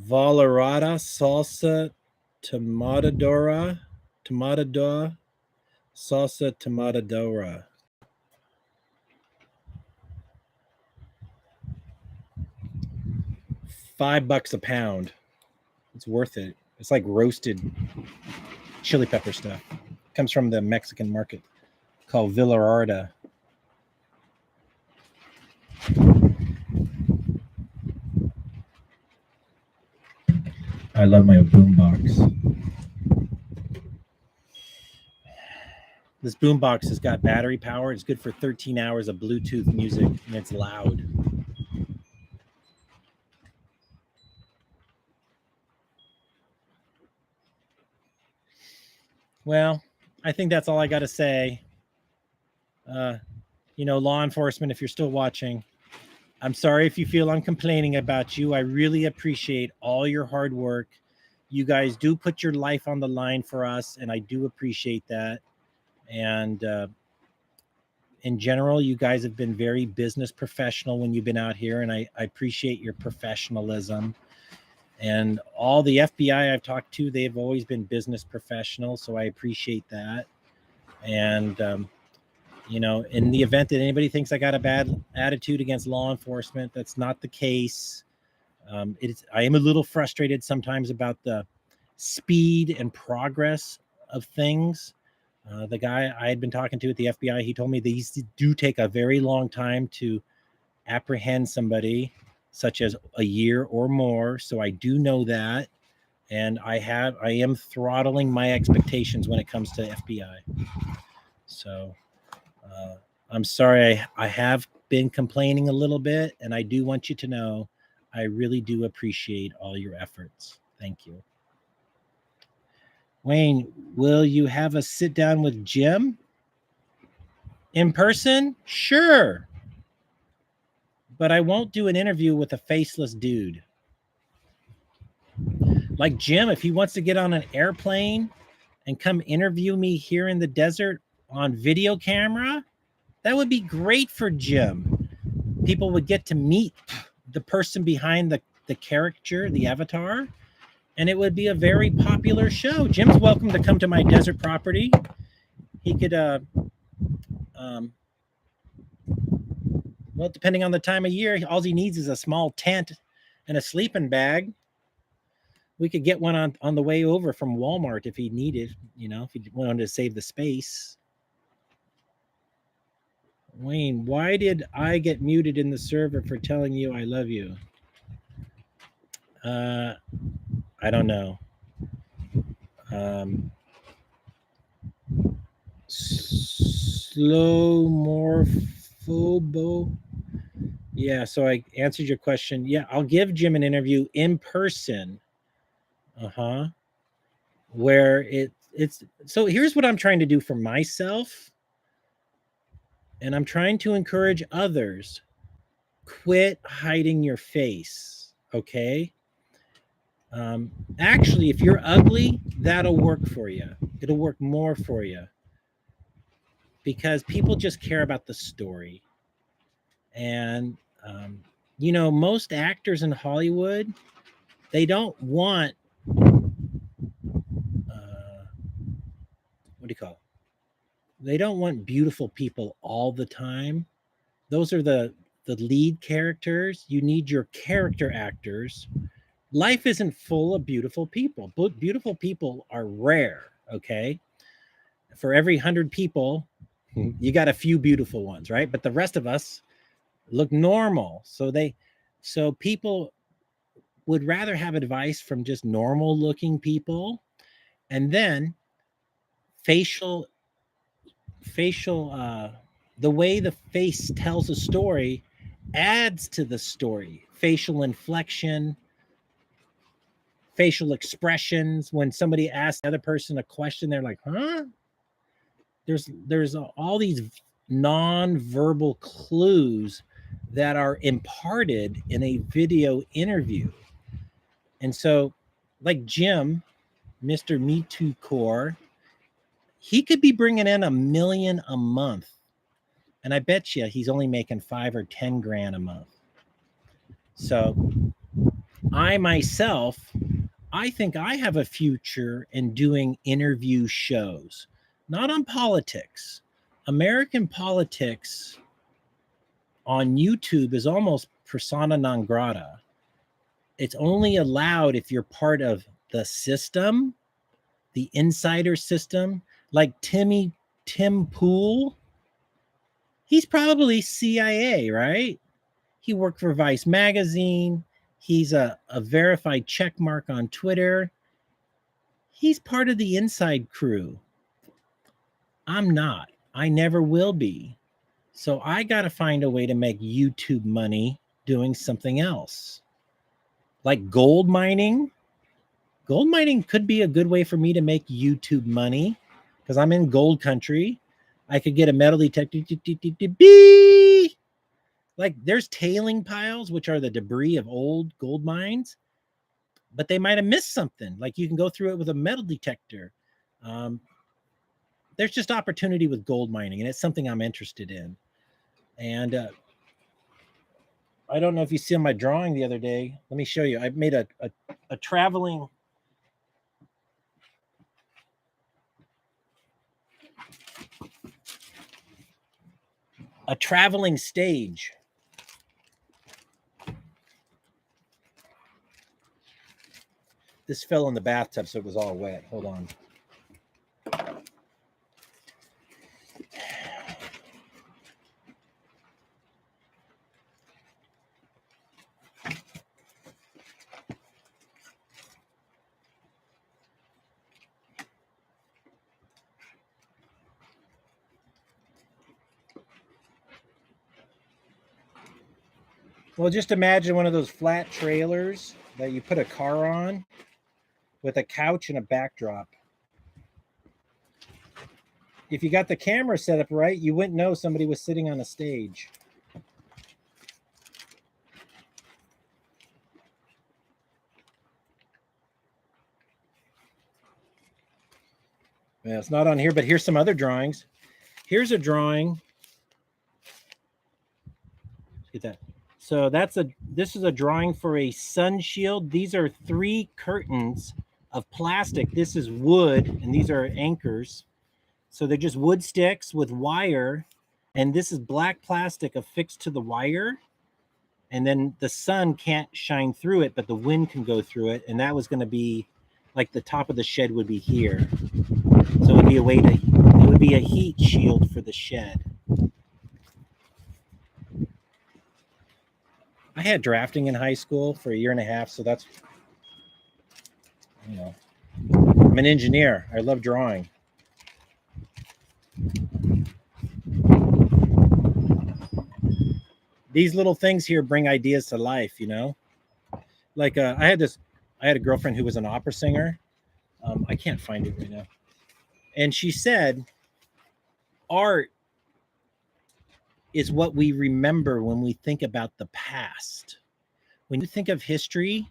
S1: Valerada salsa tomatadora salsa tomatadora. $5 a pound. It's worth it. It's like roasted chili pepper stuff. It comes from the Mexican market called Villararda.
S2: I love my boombox.
S1: This boombox has got battery power. It's good for 13 hours of Bluetooth music, and it's loud. Well, I think that's all I got to say. Law enforcement, if you're still watching, I'm sorry if you feel I'm complaining about you. I really appreciate all your hard work. You guys do put your life on the line for us, and I do appreciate that. And in general, you guys have been very business professional when you've been out here, and I appreciate your professionalism. And all the FBI I've talked to, they've always been business professionals, so I appreciate that. And in the event that anybody thinks I got a bad attitude against law enforcement, that's not the case. I am a little frustrated sometimes about the speed and progress of things. The guy I had been talking to at the FBI, he told me these do take a very long time to apprehend somebody. such as a year or more. So I do know that. And I am throttling my expectations when it comes to FBI. So I'm sorry, I have been complaining a little bit, and I do want you to know I really do appreciate all your efforts. Thank you. Wayne, will you have a sit down with Jim in person? Sure. But I won't do an interview with a faceless dude. Like Jim, if he wants to get on an airplane and come interview me here in the desert on video camera, that would be great for Jim. People would get to meet the person behind the character, the avatar, and it would be a very popular show. Jim's welcome to come to my desert property. He could, well, depending on the time of year, all he needs is a small tent and a sleeping bag. We could get one on the way over from Walmart if he needed, if he wanted to save the space. Wayne, why did I get muted in the server for telling you I love you? I don't know. Slow morphobo. Yeah, so I answered your question. Yeah, I'll give Jim an interview in person. Where it's so here's what I'm trying to do for myself, and I'm trying to encourage others. Quit hiding your face, okay? Actually, if you're ugly, that'll work for you. It'll work more for you because people just care about the story. And most actors in Hollywood, they don't want what do you call it? They don't want beautiful people all the time. Those are the lead characters. You need your character actors. Life isn't full of beautiful people, but beautiful people are rare. Okay, for every 100 people, you got a few beautiful ones, right? But the rest of us look normal. So people would rather have advice from just normal looking people, and then facial the way the face tells a story adds to the story. Facial inflection, facial expressions. When somebody asks the other person a question, they're like, huh? There's all these non-verbal clues that are imparted in a video interview. And so, like Jim, Mr. Me Too Core, he could be bringing in $1 million a month. And I bet you he's only making 5 or 10 grand a month. So I myself, I think I have a future in doing interview shows, not on politics. American politics on YouTube is almost persona non grata. It's only allowed if you're part of the system, the insider system, like Tim Pool. He's probably CIA, right? He worked for Vice magazine. He's a verified check mark on Twitter. He's part of the inside crew. I'm not. I never will be. So I got to find a way to make YouTube money doing something else. Like gold mining. Gold mining could be a good way for me to make YouTube money because I'm in gold country. I could get a metal detector. Like there's tailing piles, which are the debris of old gold mines, but they might have missed something. Like you can go through it with a metal detector. There's just opportunity with gold mining, and it's something I'm interested in. And I don't know if you see my drawing the other day. Let me show you. I made a traveling stage. This fell in the bathtub, so it was all wet. Hold on. Well, just imagine one of those flat trailers that you put a car on with a couch and a backdrop. If you got the camera set up right, you wouldn't know somebody was sitting on a stage. Yeah, it's not on here, but here's some other drawings. Here's a drawing. Let's get that. So this is a drawing for a sun shield. These are 3 curtains of plastic. This is wood, and these are anchors. So they're just wood sticks with wire, and this is black plastic affixed to the wire. And then the sun can't shine through it, but the wind can go through it. And that was going to be like the top of the shed would be here. So it would be it would be a heat shield for the shed. I had drafting in high school for 1.5 years, so that's, I'm an engineer. I love drawing. These little things here bring ideas to life, Like I had a girlfriend who was an opera singer. I can't find it right now. And she said, art is what we remember when we think about the past. When you think of history,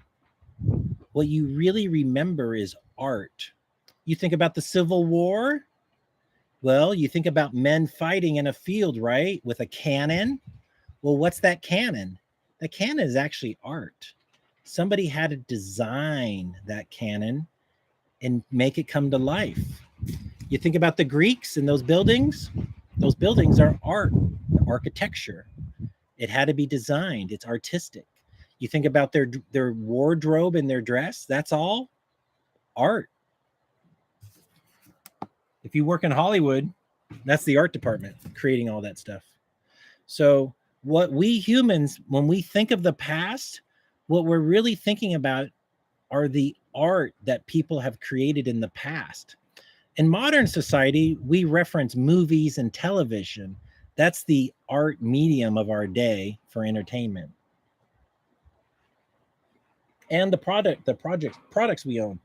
S1: what you really remember is art. You think about the Civil War, well, you think about men fighting in a field, right? With a cannon. Well, what's that cannon? The cannon is actually art. Somebody had to design that cannon and make it come to life. You think about the Greeks and those buildings are art, architecture. It had to be designed. It's artistic. You think about their wardrobe and their dress, that's all art. If you work in Hollywood, that's the art department creating all that stuff. So what we humans, when we think of the past, what we're really thinking about are the art that people have created in the past. In modern society, we reference movies and television. That's the art medium of our day for entertainment. And the products we own.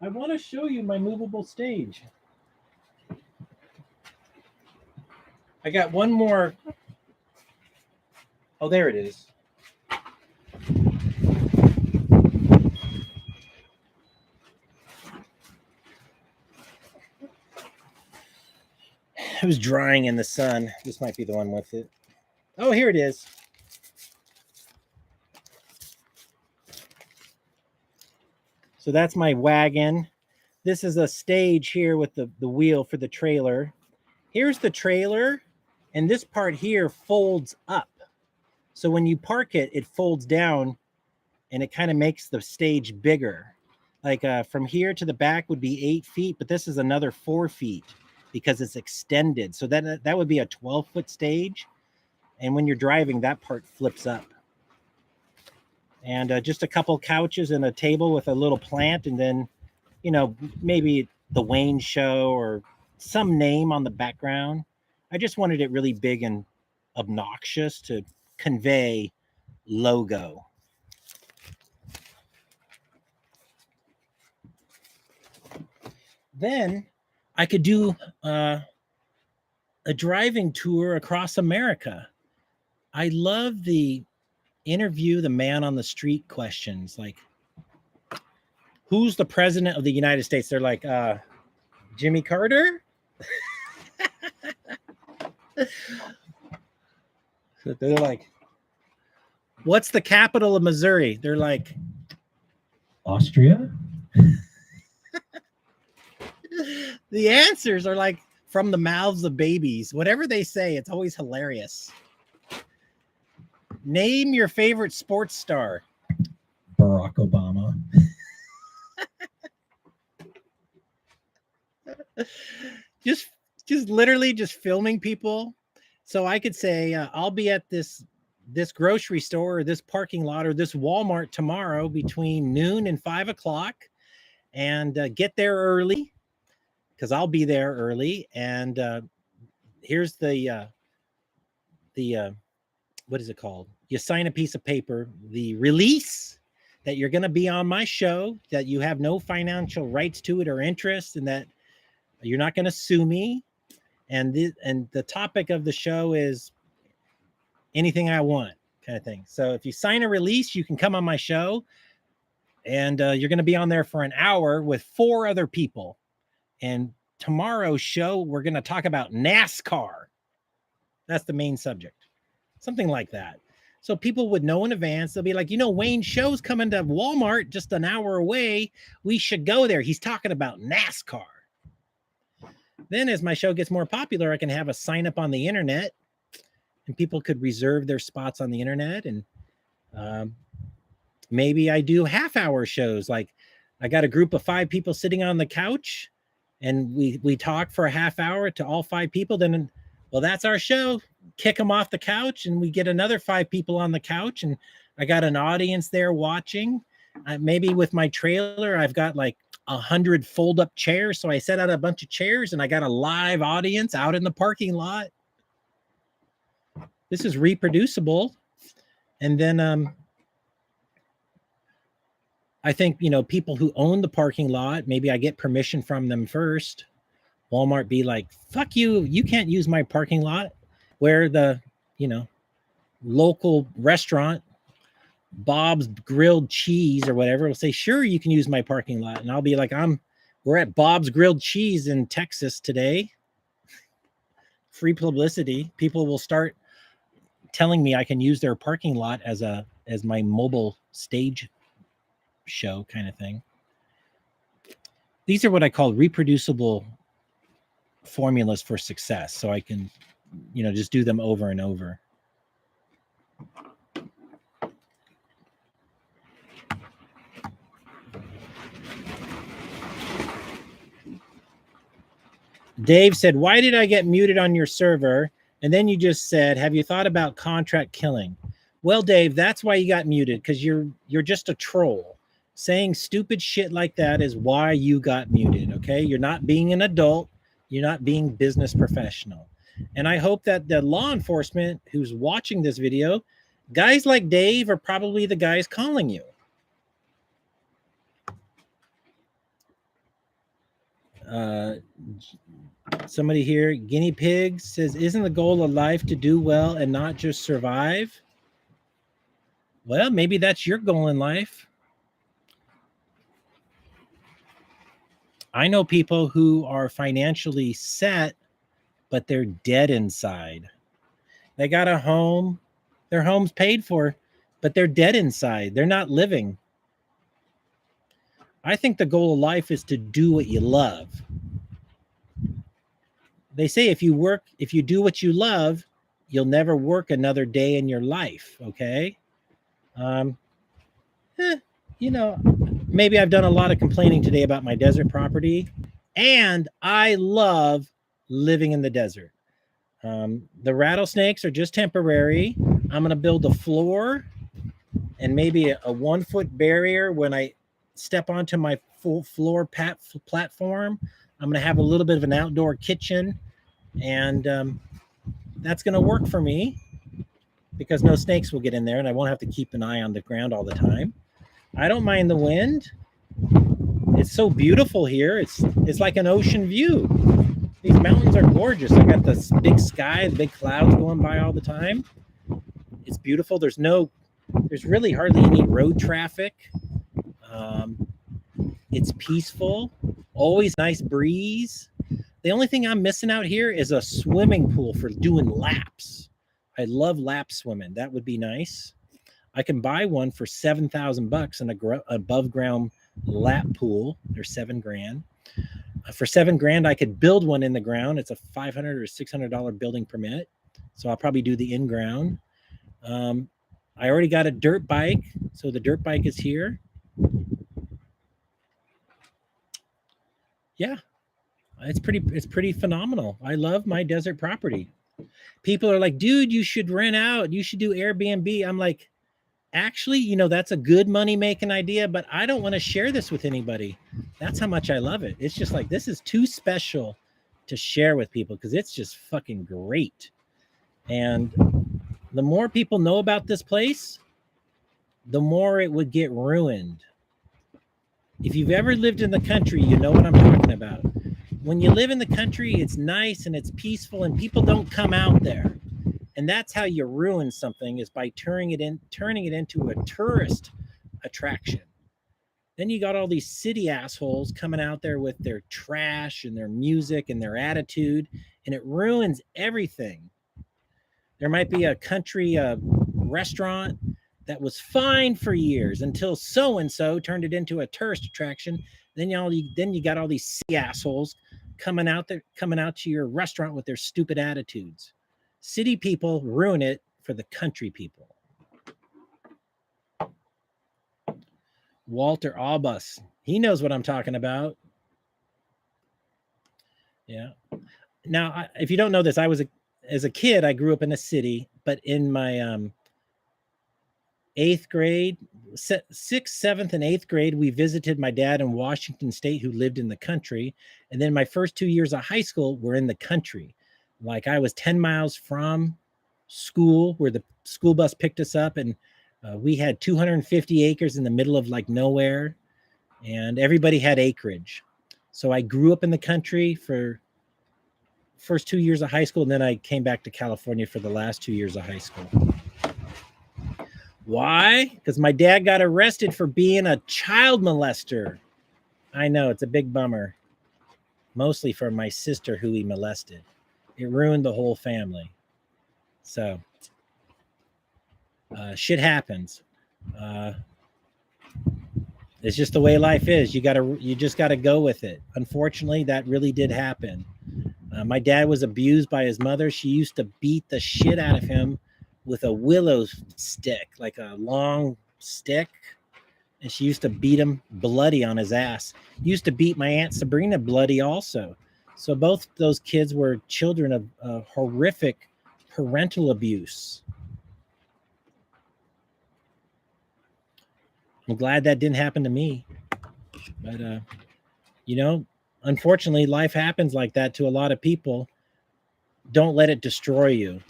S1: I want to show you my movable stage. I got one more. Oh, there it is. It was drying in the sun. This might be the one with it. Oh, here it is. So that's my wagon. This is a stage here with the wheel for the trailer. Here's the trailer, and this part here folds up. So when you park it, it folds down, and it kind of makes the stage bigger. Like from here to the back would be 8 feet, but this is another 4 feet because it's extended. So that would be a 12-foot stage. And when you're driving, that part flips up. And just a couple couches and a table with a little plant, and then, maybe the Wayne Show or some name on the background. I just wanted it really big and obnoxious to convey logo. Then I could do a driving tour across America. I love the interview the man on the street questions, like, who's the president of the United States? They're like, Jimmy Carter. They're like, what's the capital of Missouri? They're like,
S2: Austria.
S1: The answers are like from the mouths of babies. Whatever they say, it's always hilarious. Name your favorite sports star.
S2: Barack Obama.
S1: just literally just filming people. So I could say, I'll be at this grocery store or this parking lot or this Walmart tomorrow between noon and 5 o'clock, and get there early because I'll be there early. And here's the what is it called? you sign a piece of paper, the release that you're going to be on my show, that you have no financial rights to it or interest, and that you're not going to sue me. And the topic of the show is anything I want, kind of thing. So if you sign a release, you can come on my show, and you're going to be on there for an hour with 4 other people. And tomorrow's show, we're going to talk about NASCAR. That's the main subject, something like that. So people would know in advance. They'll be like, Wayne's show's coming to Walmart just an hour away. We should go there. He's talking about NASCAR. Then as my show gets more popular, I can have a sign up on the internet, and people could reserve their spots on the internet. And maybe I do half-hour shows. Like I got a group of 5 people sitting on the couch, and we talk for a half hour to all 5 people. Then, well, that's our show. Kick them off the couch, and we get another 5 people on the couch, and I got an audience there watching. Maybe with my trailer, I've got like 100 fold-up chairs, so I set out a bunch of chairs, and I got a live audience out in the parking lot. This is reproducible. And then I think, people who own the parking lot, maybe I get permission from them first. Walmart be like, fuck you, you can't use my parking lot. Where the, local restaurant, Bob's Grilled Cheese or whatever, will say, sure, you can use my parking lot. And I'll be like, we're at Bob's Grilled Cheese in Texas today. Free publicity. People will start telling me I can use their parking lot as my mobile stage show kind of thing. These are what I call reproducible formulas for success. So I can, just do them over and over. Dave said, why did I get muted on your server? And then you just said, have you thought about contract killing? Well, Dave, that's why you got muted, because you're just a troll. Saying stupid shit like that is why you got muted, okay? You're not being an adult. You're not being business professional. And I hope that the law enforcement who's watching this video, guys like Dave are probably the guys calling you. Somebody here, Guinea Pig, says, isn't the goal of life to do well and not just survive? Well, maybe that's your goal in life. I know people who are financially set, but they're dead inside. They got a home, their home's paid for, but they're dead inside. They're not living. I think the goal of life is to do what you love. They say if you do what you love, you'll never work another day in your life, okay? Maybe I've done a lot of complaining today about my desert property, and I love living in the desert. The rattlesnakes are just temporary. I'm going to build a floor and maybe a 1-foot barrier when I step onto my full floor platform. I'm going to have a little bit of an outdoor kitchen, and that's going to work for me because no snakes will get in there, and I won't have to keep an eye on the ground all the time. I don't mind the wind. It's so beautiful here. It's like an ocean view. These mountains are gorgeous. I got this big sky, the big clouds going by all the time. It's beautiful. There's really hardly any road traffic. It's peaceful. Always nice breeze. The only thing I'm missing out here is a swimming pool for doing laps. I love lap swimming. That would be nice. I can buy one for $7,000 in an above ground lap pool. They're $7,000. For $7,000, I could build one in the ground. It's a $500 or $600 building permit. So I'll probably do the in ground. I already got a dirt bike. So the dirt bike is here. Yeah, it's pretty phenomenal. I love my desert property. People are like, dude, you should rent out. You should do Airbnb. I'm like, actually, that's a good money-making idea, but I don't want to share this with anybody. That's how much I love it. It's just like, this is too special to share with people because it's just fucking great. And The more people know about this place, the more it would get ruined. If you've ever lived in the country, you know what I'm talking about. When you live in the country, it's nice and it's peaceful and people don't come out there. And that's how you ruin something, is by turning it into a tourist attraction. Then you got all these city assholes coming out there with their trash and their music and their attitude, and it ruins everything. There might be a country restaurant that was fine for years until so and so turned it into a tourist attraction. Then you got all these city assholes coming out to your restaurant with their stupid attitudes. City people ruin it for the country people. Walter Albus, he knows what I'm talking about. Yeah. Now, if you don't know this, as a kid, I grew up in a city, but in my 8th grade, 6th, 7th, and 8th grade, we visited my dad in Washington State, who lived in the country. And then my first 2 years of high school were in the country. Like, I was 10 miles from school where the school bus picked us up, and we had 250 acres in the middle of like nowhere, and everybody had acreage. So I grew up in the country for first 2 years of high school, and then I came back to California for the last 2 years of high school. Why? Because my dad got arrested for being a child molester. I know, it's a big bummer. Mostly for my sister, who he molested. It ruined the whole family. So, shit happens. It's just the way life is. You just gotta go with it. Unfortunately, that really did happen. My dad was abused by his mother. She used to beat the shit out of him with a willow stick, like a long stick. And she used to beat him bloody on his ass. Used to beat my Aunt Sabrina bloody also. So both those kids were children of horrific parental abuse. I'm glad that didn't happen to me. But, unfortunately, life happens like that to a lot of people. Don't let it destroy you.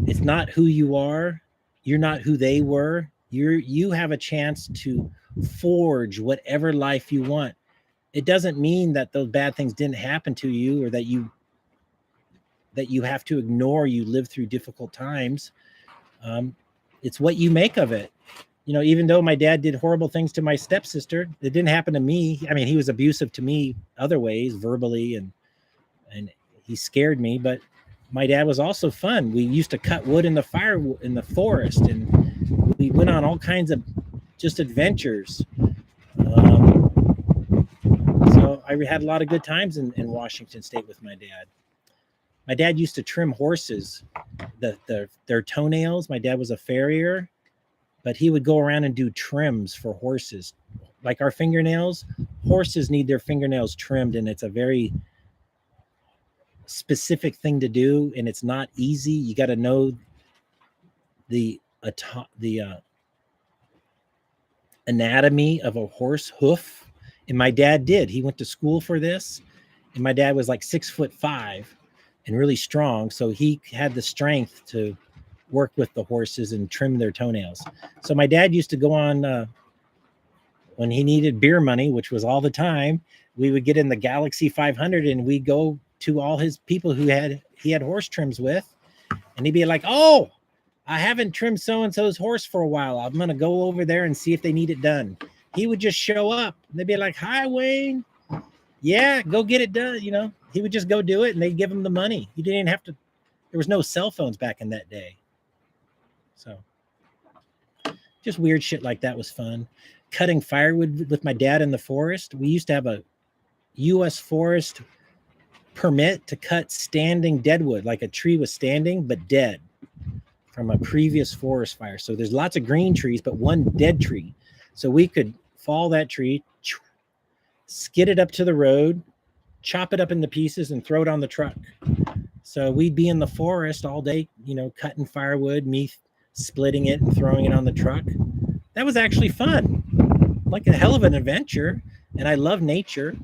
S1: It's not who you are. You're not who they were. You have a chance to forge whatever life you want. It doesn't mean that those bad things didn't happen to you, or that you have to ignore you live through difficult times. It's what you make of it. Even though my dad did horrible things to my stepsister, it didn't happen to me. I mean, he was abusive to me other ways, verbally, and he scared me. But my dad was also fun. We used to cut wood in the forest, and we went on all kinds of just adventures. So I had a lot of good times in Washington State with my dad. My dad used to trim horses, their toenails. My dad was a farrier, but he would go around and do trims for horses. Like our fingernails, horses need their fingernails trimmed, and it's a very specific thing to do, and it's not easy. You got to know the anatomy of a horse hoof, and my dad did. He went to school for this, and my dad was like 6'5" and really strong, so he had the strength to work with the horses and trim their toenails. So my dad used to go on when he needed beer money, which was all the time. We would get in the Galaxy 500 and we'd go to all his people he had horse trims with, and he'd be like, "Oh, I haven't trimmed so-and-so's horse for a while. I'm going to go over there and see if they need it done." He would just show up. And they'd be like, "Hi, Wayne. Yeah, go get it done." He would just go do it, and they'd give him the money. He didn't have to. There was no cell phones back in that day. So just weird shit like that was fun. Cutting firewood with my dad in the forest. We used to have a U.S. forest permit to cut standing deadwood, like a tree was standing but dead from a previous forest fire. So there's lots of green trees, but one dead tree. So we could fall that tree, skid it up to the road, chop it up into pieces, and throw it on the truck. So we'd be in the forest all day, cutting firewood, me splitting it and throwing it on the truck. That was actually fun, like a hell of an adventure. And I love nature.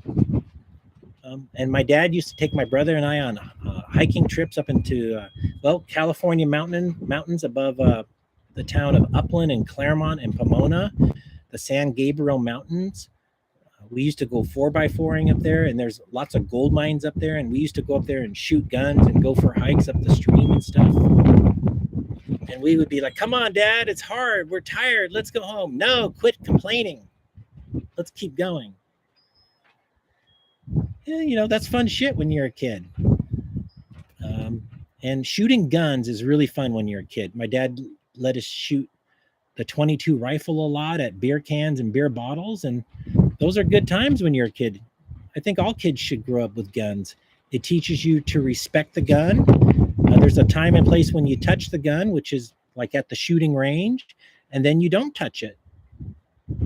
S1: And my dad used to take my brother and I on hiking trips up into California mountains above the town of Upland and Claremont and Pomona, the San Gabriel Mountains. We used to go 4x4ing up there, and there's lots of gold mines up there, and we used to go up there and shoot guns and go for hikes up the stream and stuff. And we would be like, come on, Dad, it's hard. We're tired. Let's go home. No, quit complaining. Let's keep going. Yeah, that's fun shit when you're a kid. And shooting guns is really fun when you're a kid. My dad let us shoot the 22 rifle a lot at beer cans and beer bottles, and those are good times when you're a kid. I think all kids should grow up with guns. It teaches you to respect the gun. There's a time and place when you touch the gun, which is like at the shooting range, and then you don't touch it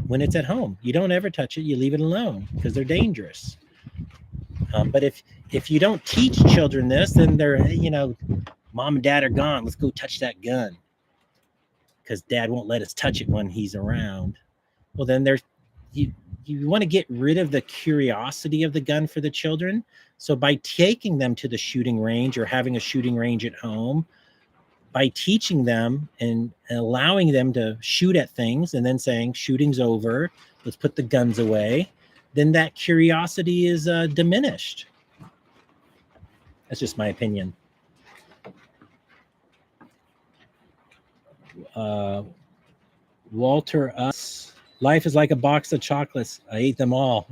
S1: when it's at home. You don't ever touch it. You leave it alone because they're dangerous. But if you don't teach children this, then they're, mom and dad are gone. Let's go touch that gun because dad won't let us touch it when he's around. Well, then you want to get rid of the curiosity of the gun for the children. So by taking them to the shooting range or having a shooting range at home, by teaching them and allowing them to shoot at things and then saying shooting's over, let's put the guns away, then that curiosity is diminished. That's just my opinion. Walter Us, life is like a box of chocolates. I ate them all.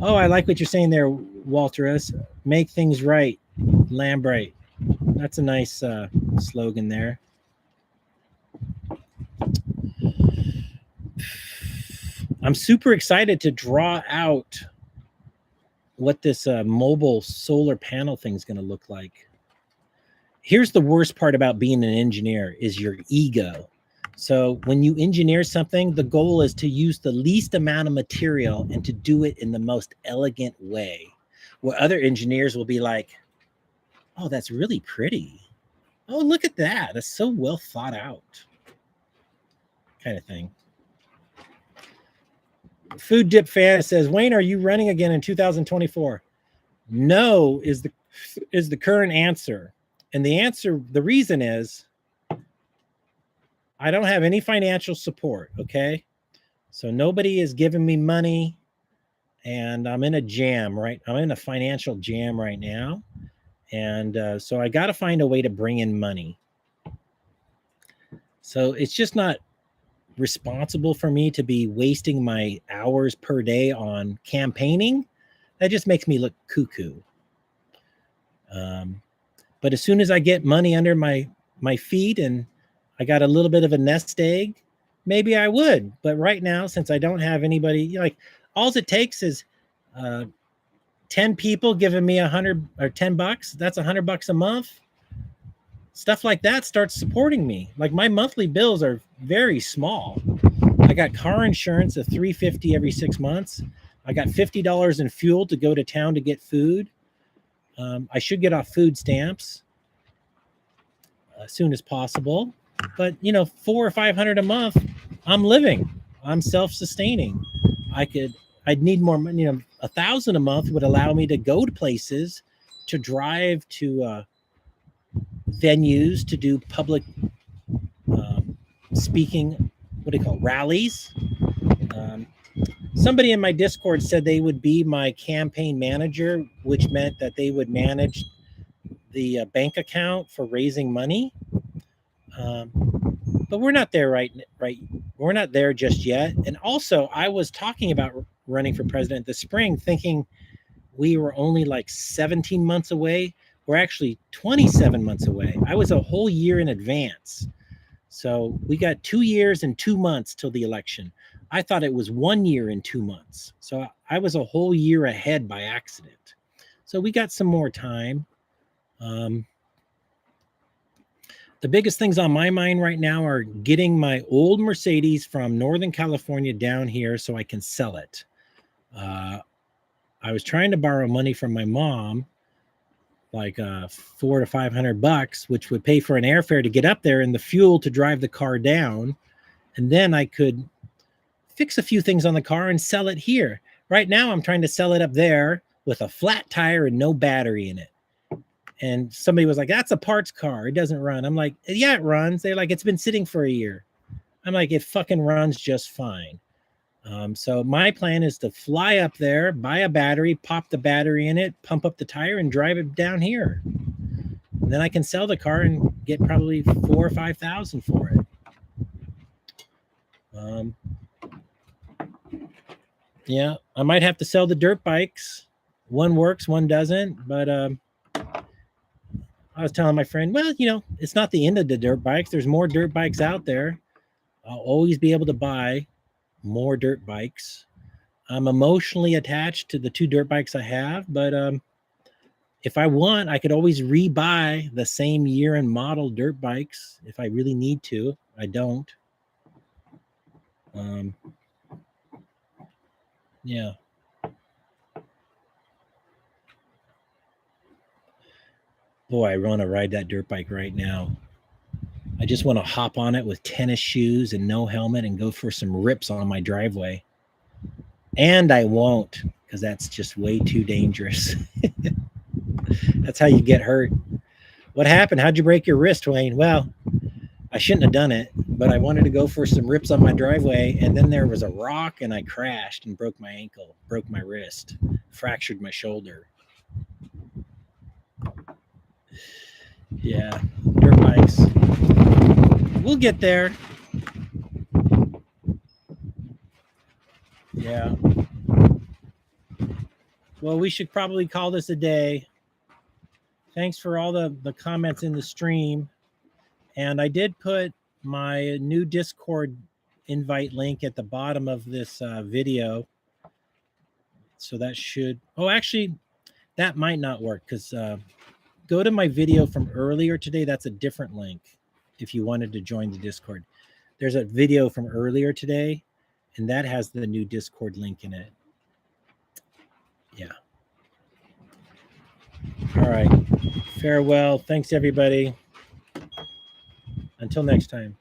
S1: Oh, I like what you're saying there, Walter Us. Make things right, Lambright. That's a nice slogan there. I'm super excited to draw out what this mobile solar panel thing is going to look like. Here's the worst part about being an engineer is your ego. So when you engineer something, the goal is to use the least amount of material and to do it in the most elegant way. Where other engineers will be like, oh, that's really pretty. Oh, look at that. That's so well thought out. Kind of thing. Food Dip Fan says, Wayne, are you running again in 2024? No is the current answer. And the reason is I don't have any financial support, okay? So nobody is giving me money, and I'm in a jam, right? I'm in a financial jam right now. And so I got to find a way to bring in money. So it's just not responsible for me to be wasting my hours per day on campaigning. That just makes me look cuckoo. But as soon as I get money under my feet and I got a little bit of a nest egg, maybe I would. But right now, since I don't have anybody, like all it takes is 10 people giving me $100 or $10. That's $100 a month. Stuff like that starts supporting me. Like my monthly bills are very small. I got car insurance of $350 every 6 months. I got $50 in fuel to go to town to get food. I should get off food stamps as soon as possible. But $400 or $500 a month, I'm living. I'm self-sustaining. I'd need more money. $1,000 a month would allow me to go to places, to drive to venues, to do public speaking. What do you call it? Rallies? Somebody in my Discord said they would be my campaign manager, which meant that they would manage the bank account for raising money. But we're not there right. We're not there just yet. And also, I was talking about running for president this spring, thinking we were only like 17 months away. We're actually 27 months away. I was a whole year in advance. So we got 2 years and 2 months till the election. I thought it was 1 year and 2 months. So I was a whole year ahead by accident. So we got some more time. The biggest things on my mind right now are getting my old Mercedes from Northern California down here so I can sell it. I was trying to borrow money from my mom, like $400 to $500, which would pay for an airfare to get up there and the fuel to drive the car down. And then I could fix a few things on the car and sell it here. Right now, I'm trying to sell it up there with a flat tire and no battery in it. And somebody was like, that's a parts car. It doesn't run. I'm like, yeah, it runs. They're like, it's been sitting for a year. I'm like, it fucking runs just fine. So my plan is to fly up there, buy a battery, pop the battery in it, pump up the tire, and drive it down here. And then I can sell the car and get probably $4,000 or $5,000 for it. Yeah, I might have to sell the dirt bikes. One works, one doesn't. But I was telling my friend, well, you know, it's not the end of the dirt bikes. There's more dirt bikes out there. I'll always be able to buy more dirt bikes. I'm emotionally attached to the 2 dirt bikes I have, but if I want, I could always rebuy the same year and model dirt bikes if I really need to. I don't. Yeah. Boy, I want to ride that dirt bike right now. I just want to hop on it with tennis shoes and no helmet and go for some rips on my driveway. And I won't, because that's just way too dangerous. That's how you get hurt. What happened? How'd you break your wrist, Wayne? Well, I shouldn't have done it, but I wanted to go for some rips on my driveway, and then there was a rock, and I crashed and broke my ankle, broke my wrist, fractured my shoulder. Yeah, dirt bikes. We'll get there. Yeah. Well, we should probably call this a day. Thanks for all the comments in the stream. And I did put my new Discord invite link at the bottom of this video. So that should, oh, actually, that might not work because go to my video from earlier today. That's a different link if you wanted to join the Discord. There's a video from earlier today, and that has the new Discord link in it. Yeah. All right. Farewell. Thanks, everybody. Until next time.